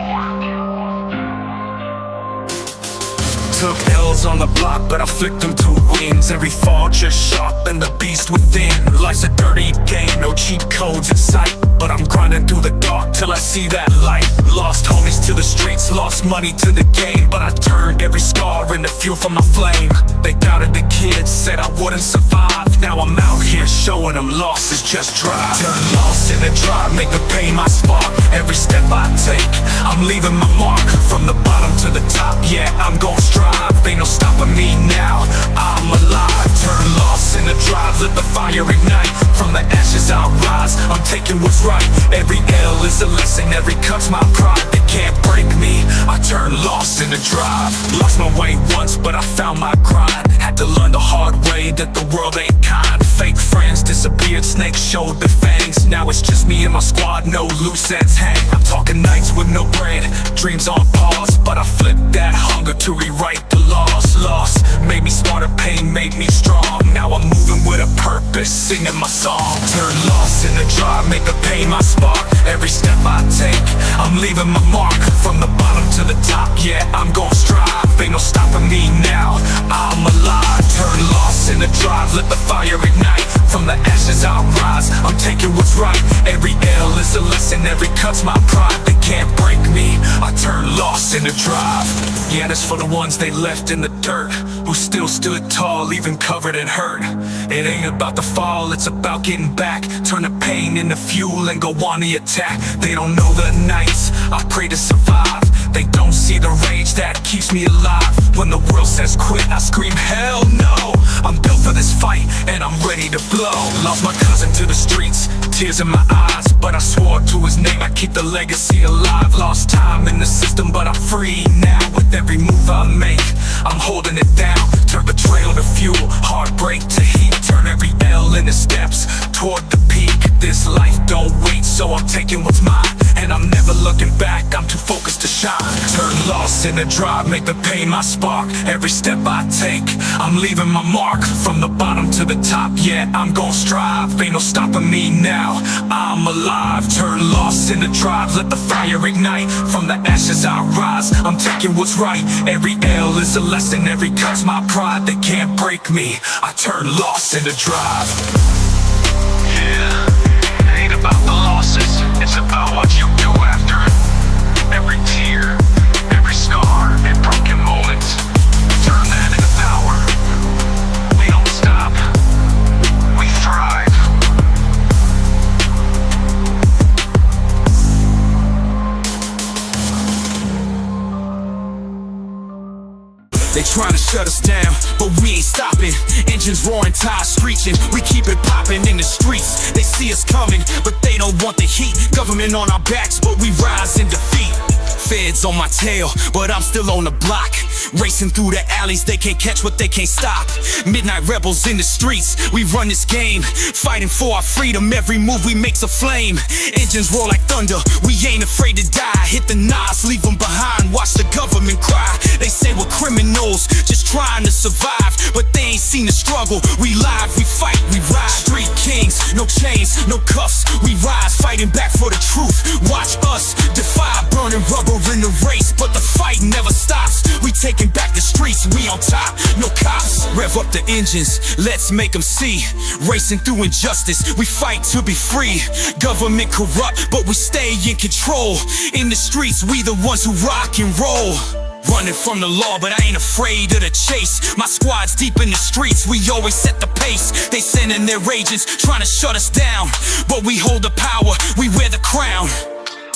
Took L's on the block, but I flicked them to wins. Every fall just sharpened the beast within. Life's a dirty game, no cheat codes in sight, but I'm grinding through the dark till I see that light. Lost homies to the streets, lost money to the game, but I turned every scar into fuel for my flame. They doubted the kids, said I wouldn't survive. Now I'm out here showing them loss is just drive. Turn loss into drive, make the pain my spark. Every step I take, I'm leaving my mark. From the bottom to the top, yeah, I'm gon' strive. Ain't no stopping me now, I'm alive. Turn loss into drive, let the fire ignite. From the ashes I'll rise, I'm taking what's right. Every L is a lesson, every cut's my pride. They can't break me, I turn loss into drive. Lost my way once, but I found my grind. Had to learn the hard way that the world ain't kind. Fake friends disappeared, snakes showed their fangs. Now it's just me and my squad, no loose ends hang. I'm talking nights with no bread, dreams on pause, but I flipped that hunger to rewrite the loss. Loss made me smarter, pain made me strong. Now I'm moving with a purpose, singing my song. Turn loss into drive, make the pain my spark. Every step I take, I'm leaving my mark. From the bottom to the top, yeah, I'm gon' strive. Ain't no stopping me now, I'm alive. Turn loss into drive, let the fire ignite. From the ashes I'll rise, I'm taking what's right. Every L is a lesson, every cut's my pride. They can't break me, I turn loss into drive. Yeah, that's for the ones they left in the dirt, who still stood tall, even covered in hurt. It ain't about the fall, it's about getting back. Turn the pain into fuel and go on the attack. They don't know the nights I pray to survive. They don't see the rage that keeps me alive. When the world says quit, I scream hell no. I'm built for this fight and I'm ready to blow. Lost my cousin to the streets, tears in my eyes, but I swore to his name I keep the legacy alive. Lost time in the system, but I'm free now. With every move I make, I'm holding it down. Turn betrayal to fuel, heartbreak to heat. Turn every L into steps toward the peak. This life don't wait, so I'm taking what's mine, and I'm never looking back, I'm too focused to shine. Turn loss into drive, make the pain my spark. Every step I take, I'm leaving my mark. From the bottom to the top, yeah, I'm gon' strive. Ain't no stopping me now, I'm alive. Turn loss into drive, let the fire ignite. From the ashes I'll rise, I'm taking what's right. Every L is a lesson, every cut's my pride. They can't break me, I turn loss into drive. Yeah, it ain't about the losses, it's about what you do after it. Every tear, every scar, and broken moment, turn that into power. We don't stop, we thrive. They tryna shut us down, but we ain't stopping. Engines roaring, tires screeching, we keep it popping in the streets. They see us coming, but they don't want the heat. Government on our backs, but we rise in defeat. Feds on my tail, but I'm still on the block. Racing through the alleys, they can't catch what they can't stop. Midnight rebels in the streets, we run this game. Fighting for our freedom, every move we make's a flame. Engines roar like thunder, we ain't afraid to die. Hit the knives, leave them behind, watch the government cry. They say we're criminals, just trying to survive, but they ain't seen the struggle. We live, we fight, we ride. Street kings, no chains, no cuffs. We rise, fighting back for the truth. Watch us defy burning rubber in the race, but the fight never stops. We taking back the streets, we on top, no cops. Rev up the engines, let's make them see. Racing through injustice, we fight to be free. Government corrupt, but we stay in control. In the streets, we the ones who rock and roll. Running from the law, but I ain't afraid of the chase. My squad's deep in the streets, we always set the pace. They sending their agents, trying to shut us down, but we hold the power, we wear the crown.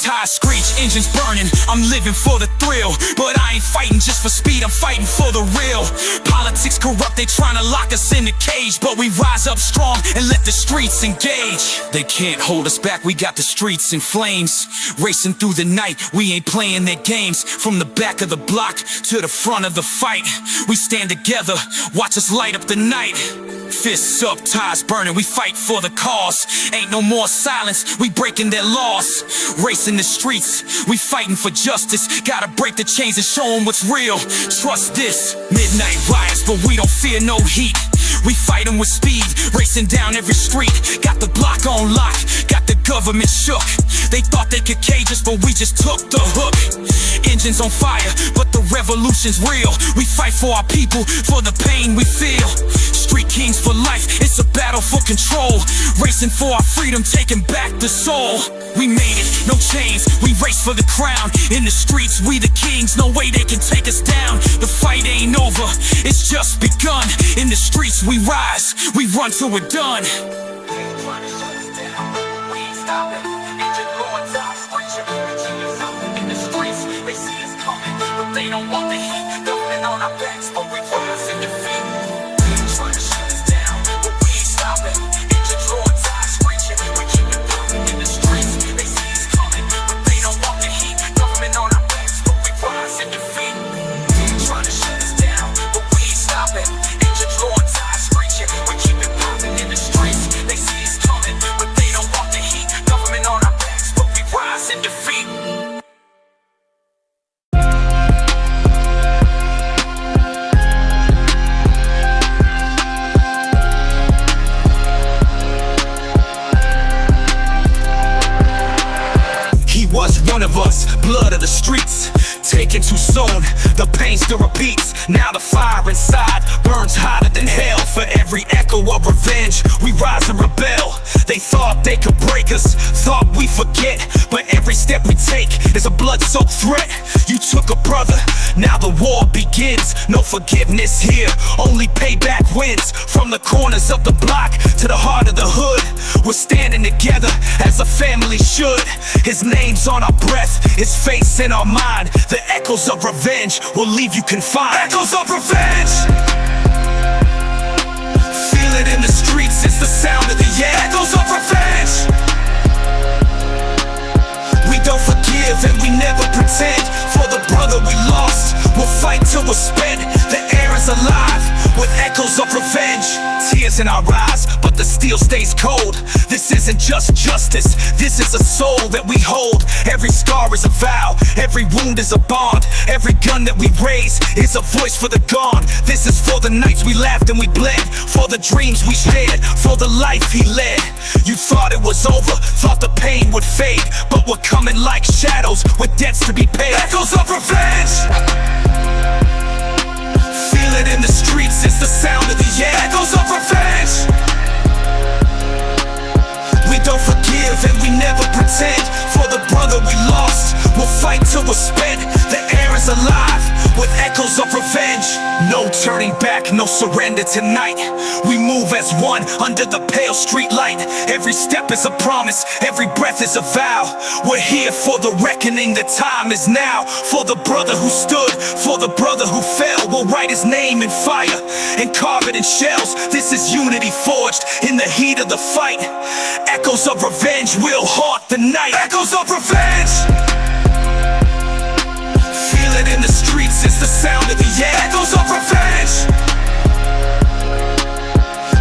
tires screech, engines burning, I'm living for the thrill. But I ain't fighting just for speed, I'm fighting for the real. Politics corrupt, they trying to lock us in a cage, but we rise up strong and let the streets engage. They can't hold us back, we got the streets in flames. Racing through the night, we ain't playing their games. From the back of the block to the front of the fight, we stand together, watch us light up the night. Fists up, tires burning, we fight for the cause. Ain't no more silence, we breaking their laws. Racing the streets, we fighting for justice. Gotta break the chains and show them what's real. Trust this, midnight riots, but we don't fear no heat. We fighting with speed, racing down every street. Got the block on lock, got the government shook. They thought they could cage us, but we just took the hook. Engines on fire, but the revolution's real. We fight for our people, for the pain we feel. Street kings for life, it's a battle for control. Racing for our freedom, taking back the soul. We made it, no chains, we race for the crown. In the streets, we the kings, no way they can take us down. The fight ain't over, it's just begun. In the streets we rise, we run till we're done. They don't want the heat, government on our backs, but we rise in defeat. Trying to shut us down, but we ain't stopping. Engines roaring, tires screeching, we keep it pumping in the streets. They see us coming, but they don't want the heat, government on our backs, but we rise in defeat. Trying to shut us down, but we ain't stopping. Engines roaring, tires screeching, we keep it pumping in the streets. They see us coming, but they don't want the heat, government on our backs, but we rise in defeat. One of us, blood of the streets, taken too soon, the pain still repeats. Now the fire inside burns hotter than hell. For every echo of revenge, we rise and rebel. They thought they could break us, thought we forget, but every step we take is a blood-soaked threat. You took a brother, now the war begins. No forgiveness here, only payback wins. From the corners of the block to the heart of the hood, we're standing together as a family should. His name's on our breath, his face in our mind. The echoes of revenge will leave you confined. Echoes of revenge! Feel it in the streets, it's the sound of the yeah. Echoes of revenge! We don't forgive and we never pretend. For the brother we lost, we'll fight till we're spent. The air is alive with echoes of revenge. Tears in our eyes, but the steel stays cold. This isn't just justice, this is a soul that we hold. Every scar is a vow, every wound is a bond. Every gun that we raise is a voice for the gone. This is for the nights we laughed and we bled, for the dreams we shared, for the life he led. You thought it was over, thought the pain would fade, but we're coming like shadows with debts to be paid. Echoes of revenge! Feel it in the streets, it's the sound of the yeah. Echoes of revenge! We don't forgive and we never pretend. For the brother we lost, we'll fight till we're spent. The air is alive with echoes of revenge. No turning back, no surrender tonight. We move as one under the pale street light. Every step is a promise, every breath is a vow. We're here for the reckoning, the time is now. For the brother who stood, for the brother who fell. We'll write his name in fire and carve it in shells. This is unity forged in the heat of the fight. Echoes of revenge will haunt the night. Echoes of revenge! Feel it in the streets, it's the sound of the yeah. Echoes of revenge!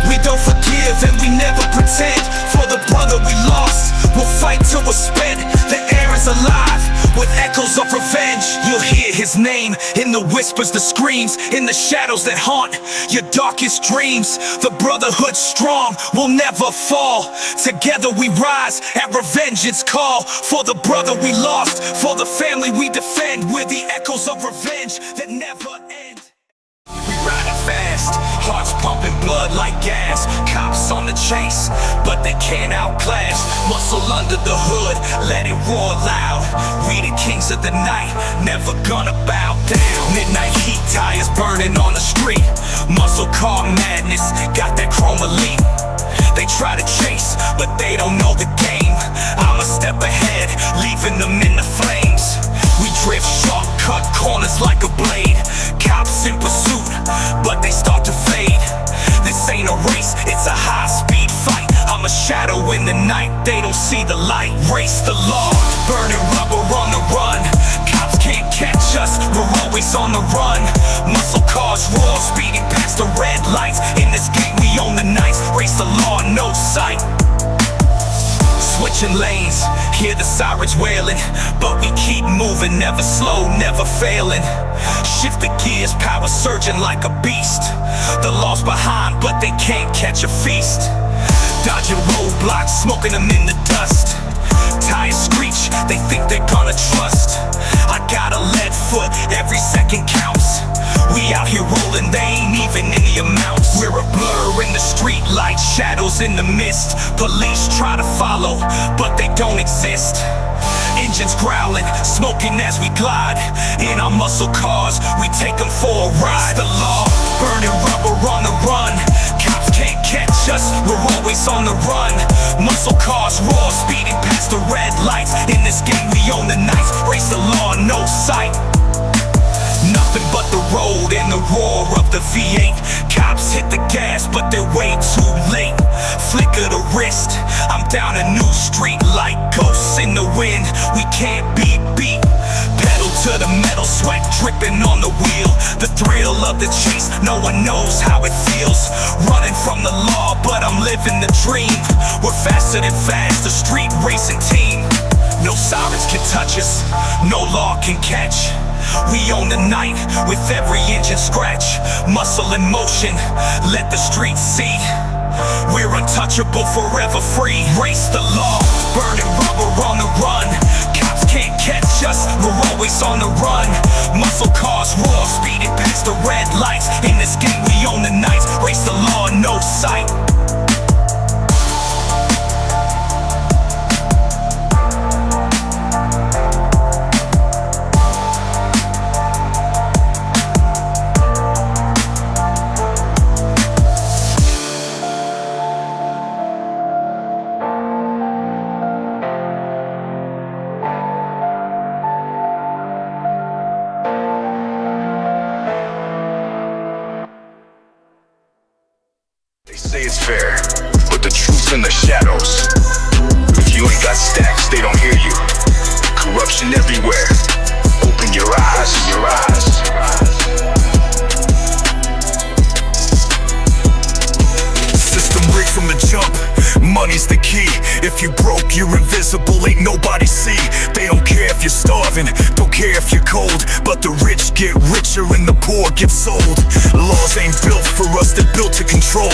We don't forgive and we never pretend. For the brother we lost, we'll fight till we're spent. The air is alive with echoes of revenge. You'll hear his name in the whispers, the screams, in the shadows that haunt your darkest dreams. The brotherhood strong will never fall. Together we rise at revengeance call. For the brother we lost, for the family we defend. We're the echoes of revenge that never end. We riding fast, hearts pumping blood like gas. Cops on the chase, but they can't outclass. Muscle under the hood, let it roar loud. We the kings of the night, never gonna bow down. Midnight heat, tires burning on the street. Muscle car madness, got that chrome elite. They try to chase, but they don't know the game. I'm a step ahead, leaving them like a blade. Cops in pursuit, but they start to fade. This ain't a race, it's a high-speed fight. I'm a shadow in the night, they don't see the light. Race the law, burning rubber on the run. Cops can't catch us, we're always on the run. Muscle cars roar, speeding past the red lights. In this game we own the nights, race the law, no sight. Switching lanes, hear the sirens wailing, but we keep moving, never slow, never failing. Shift the gears, power surging like a beast. The law's behind, but they can't catch a feast. Dodging roadblocks, smoking them in the dust. Tires screech, they think they're gonna trust. I got a lead foot, every second counts. We out here rolling, they ain't even in the amounts. We're a blur in the street light, shadows in the mist. Police try to follow, but they don't exist. Engines growling, smoking as we glide. In our muscle cars, we take them for a ride. The law, burning rubber on the run. Cops can't catch us, we're always on the run. Muscle cars roar, speeding past the red lights. In this game we own the nights, race the law, no sight. Nothing but the road and the roar of the V8. Cops hit the gas, but they're way too late. Flicker the wrist, I'm down a new street like ghosts in the wind. We can't be beat. Pedal to the metal, sweat dripping on the wheel. The thrill of the chase, no one knows how it feels. Running from the law, but I'm living the dream. We're faster than fast, a street racing team. No sirens can touch us, no law can catch. We own the night with every engine scratch. Muscle in motion, let the streets see. We're untouchable, forever free. Race the law, burning rubber on the run. Cops can't catch us, we're always on the run. Muscle cars roar, speeding past the red lights. In this game we own the nights, race the law, no sight. They say it's fair, but the truth's in the shadows. If you ain't got stacks, they don't hear you. Corruption everywhere. Open your eyes, System rigged from the jump, money's the key. If you broke, you're invisible, ain't nobody see. They don't care if you're starving, don't care if you're cold. But the rich get richer and the poor get sold. Laws ain't built for us, they're built to control.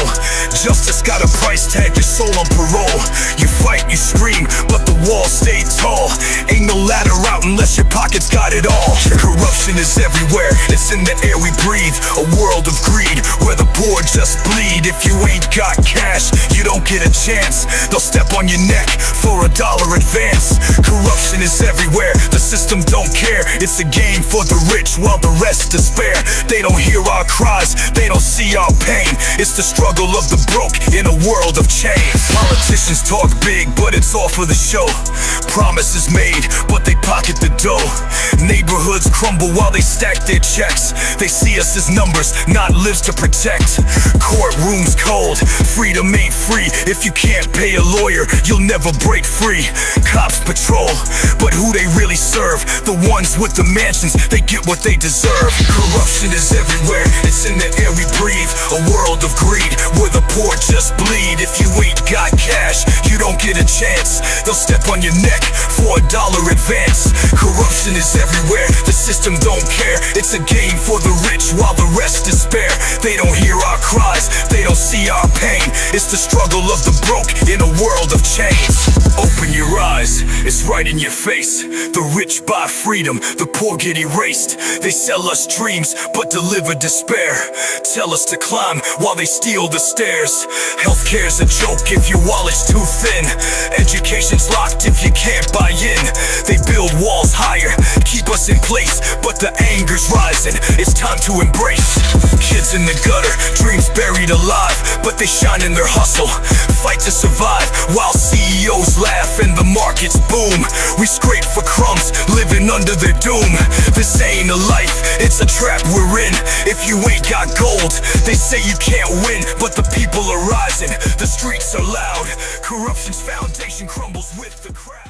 Justice got a price tag, your soul on parole. You fight, you scream, but the walls stay tall. Ain't no ladder out unless your pockets got it all. Corruption is everywhere, it's in the air we breathe. A world of greed, where the poor just bleed. If you ain't got cash, you don't get a chance. They'll step on your neck for $1 advance. Corruption is everywhere, the system don't care. It's a game for the rich while the rest despair. They don't hear our cries, they don't see our pain. It's the struggle of the broke in a world of change. Politicians talk big, but it's all for the show. Promises made, but they pocket the dough. Neighborhoods crumble while they stack their checks. They see us as numbers, not lives to protect. Courtrooms cold, freedom ain't free. If you can't pay a lawyer, you'll never break free. Cops patrol, but who they really serve? The ones with the mansions, they get what they deserve. Corruption is everywhere, it's in the air we breathe. A world of greed, where the poor just bleed. If you ain't got cash, you don't get a chance. They'll step on your neck for $1 advance. Corruption is everywhere, the system don't care. It's a game for the rich while the rest despair. They don't hear our cries, they don't see our pain. It's the struggle of the broke in a world of chains. Open your eyes, it's right in your face. The rich buy freedom, the poor get erased. They sell us dreams, but deliver despair. Tell us to climb while they steal the stairs. Healthcare's a joke if your wallet's too thin. Education's locked if you can't buy in. They build walls higher, keep us in place, but the anger's rising, it's time to embrace. Kids in the gutter, dreams buried alive, but they shine in their hustle. Fight to survive while CEOs laugh and the markets boom. We scrape for crumbs, living under their doom. This ain't a life, it's a trap we're in. If you ain't got gold, they say you can't win. But the people are rising, the streets are loud. Corruption's foundation crumbles with the crowd.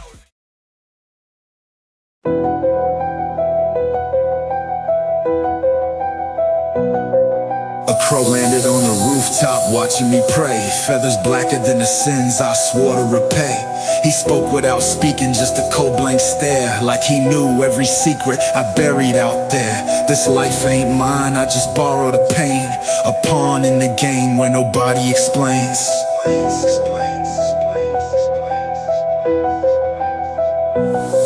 A crow landed on the rooftop watching me pray. Feathers blacker than the sins I swore to repay. He spoke without speaking, just a cold blank stare, like he knew every secret I buried out there. This life ain't mine, I just borrowed a pain, a pawn in the game where nobody explains.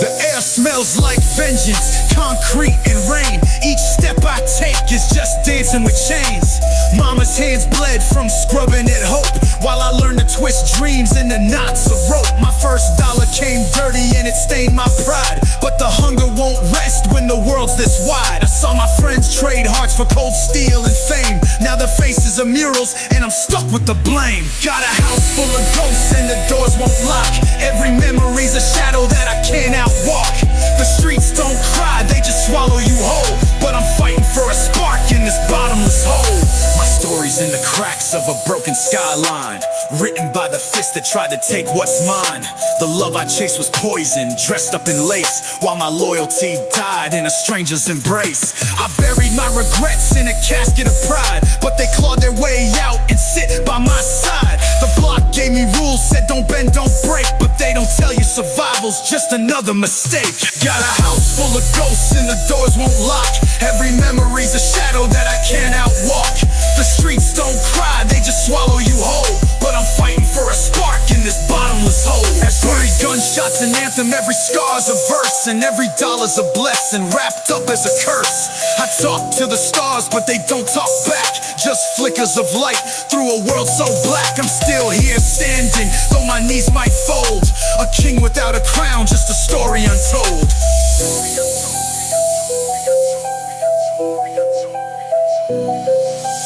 The air smells like vengeance, concrete and rain. Each step I take is just dancing with chains. Mama's hands bled from scrubbing at hope, while I learned to twist dreams into knots of rope. My first dollar came dirty and it stained my pride, but the hunger won't rest when the world's this wide. I saw my friends trade hearts for cold steel and fame. Now their faces are murals and I'm stuck with the blame. Got a house full of ghosts and the doors won't lock. Every memory's a shadow that I can't outwalk. The streets don't cry, they just swallow you whole. But I'm fighting for a spark in this bottomless hole. My story's in the cracks of a broken skyline, written by the fist that tried to take what's mine. The love I chased was poison, dressed up in lace, while my loyalty died in a stranger's embrace. I buried my regrets in a casket of pride, but they clawed their way out and sit by my side. The block gave me rules, said don't bend, don't break, but they don't tell you survival's just another mistake. Got a house full of ghosts and the doors won't lock. Every memory's a shadow that I can't outwalk. The streets don't cry, they just swallow you whole. But I'm fighting for a spark in this bottomless hole. Every gunshot's an anthem, every scar's a verse, and every dollar's a blessing wrapped up as a curse. I talk to the stars, but they don't talk back. Just flickers of light through a world so black. I'm still here standing, though my knees might fold. A king without a crown, just a story untold.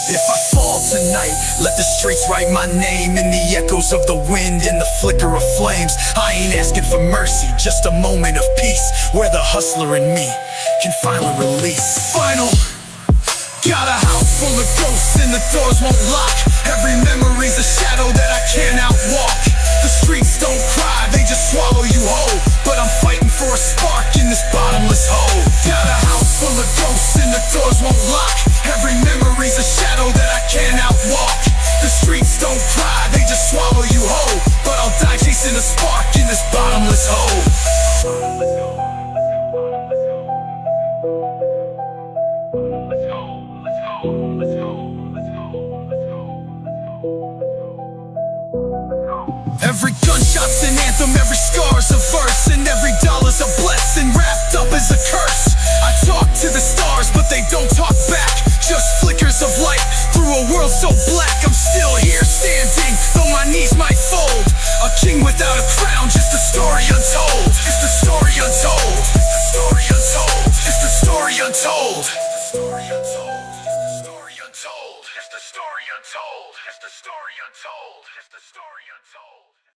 If I fall tonight, let the streets write my name in the echoes of the wind and the flicker of flames. I ain't asking for mercy, just a moment of peace, where the hustler in me can finally release. Final. Got a house full of ghosts and the doors won't lock. Every memory's a shadow that I can't outwalk. The streets don't cry, they just swallow you whole. But I'm fighting for a spark in this bottomless hole. Got a house full of ghosts and the doors won't lock. Every memory's a shadow that I can't outwalk. The streets don't cry, they just swallow you whole. But I'll die chasing a spark in this bottomless hole. Every gunshot's an anthem, every scar's a verse, and every dollar's a blessing wrapped up as a curse. I talk to the stars, but they don't talk back. Just flickers of light through a world so black. I'm still here standing, though my knees might fold. A king without a crown, just a story untold. It's the story untold. It's the story untold. It's the story untold. It's the story untold. It's the story untold. It's the story untold. It's the story untold. It's the story untold.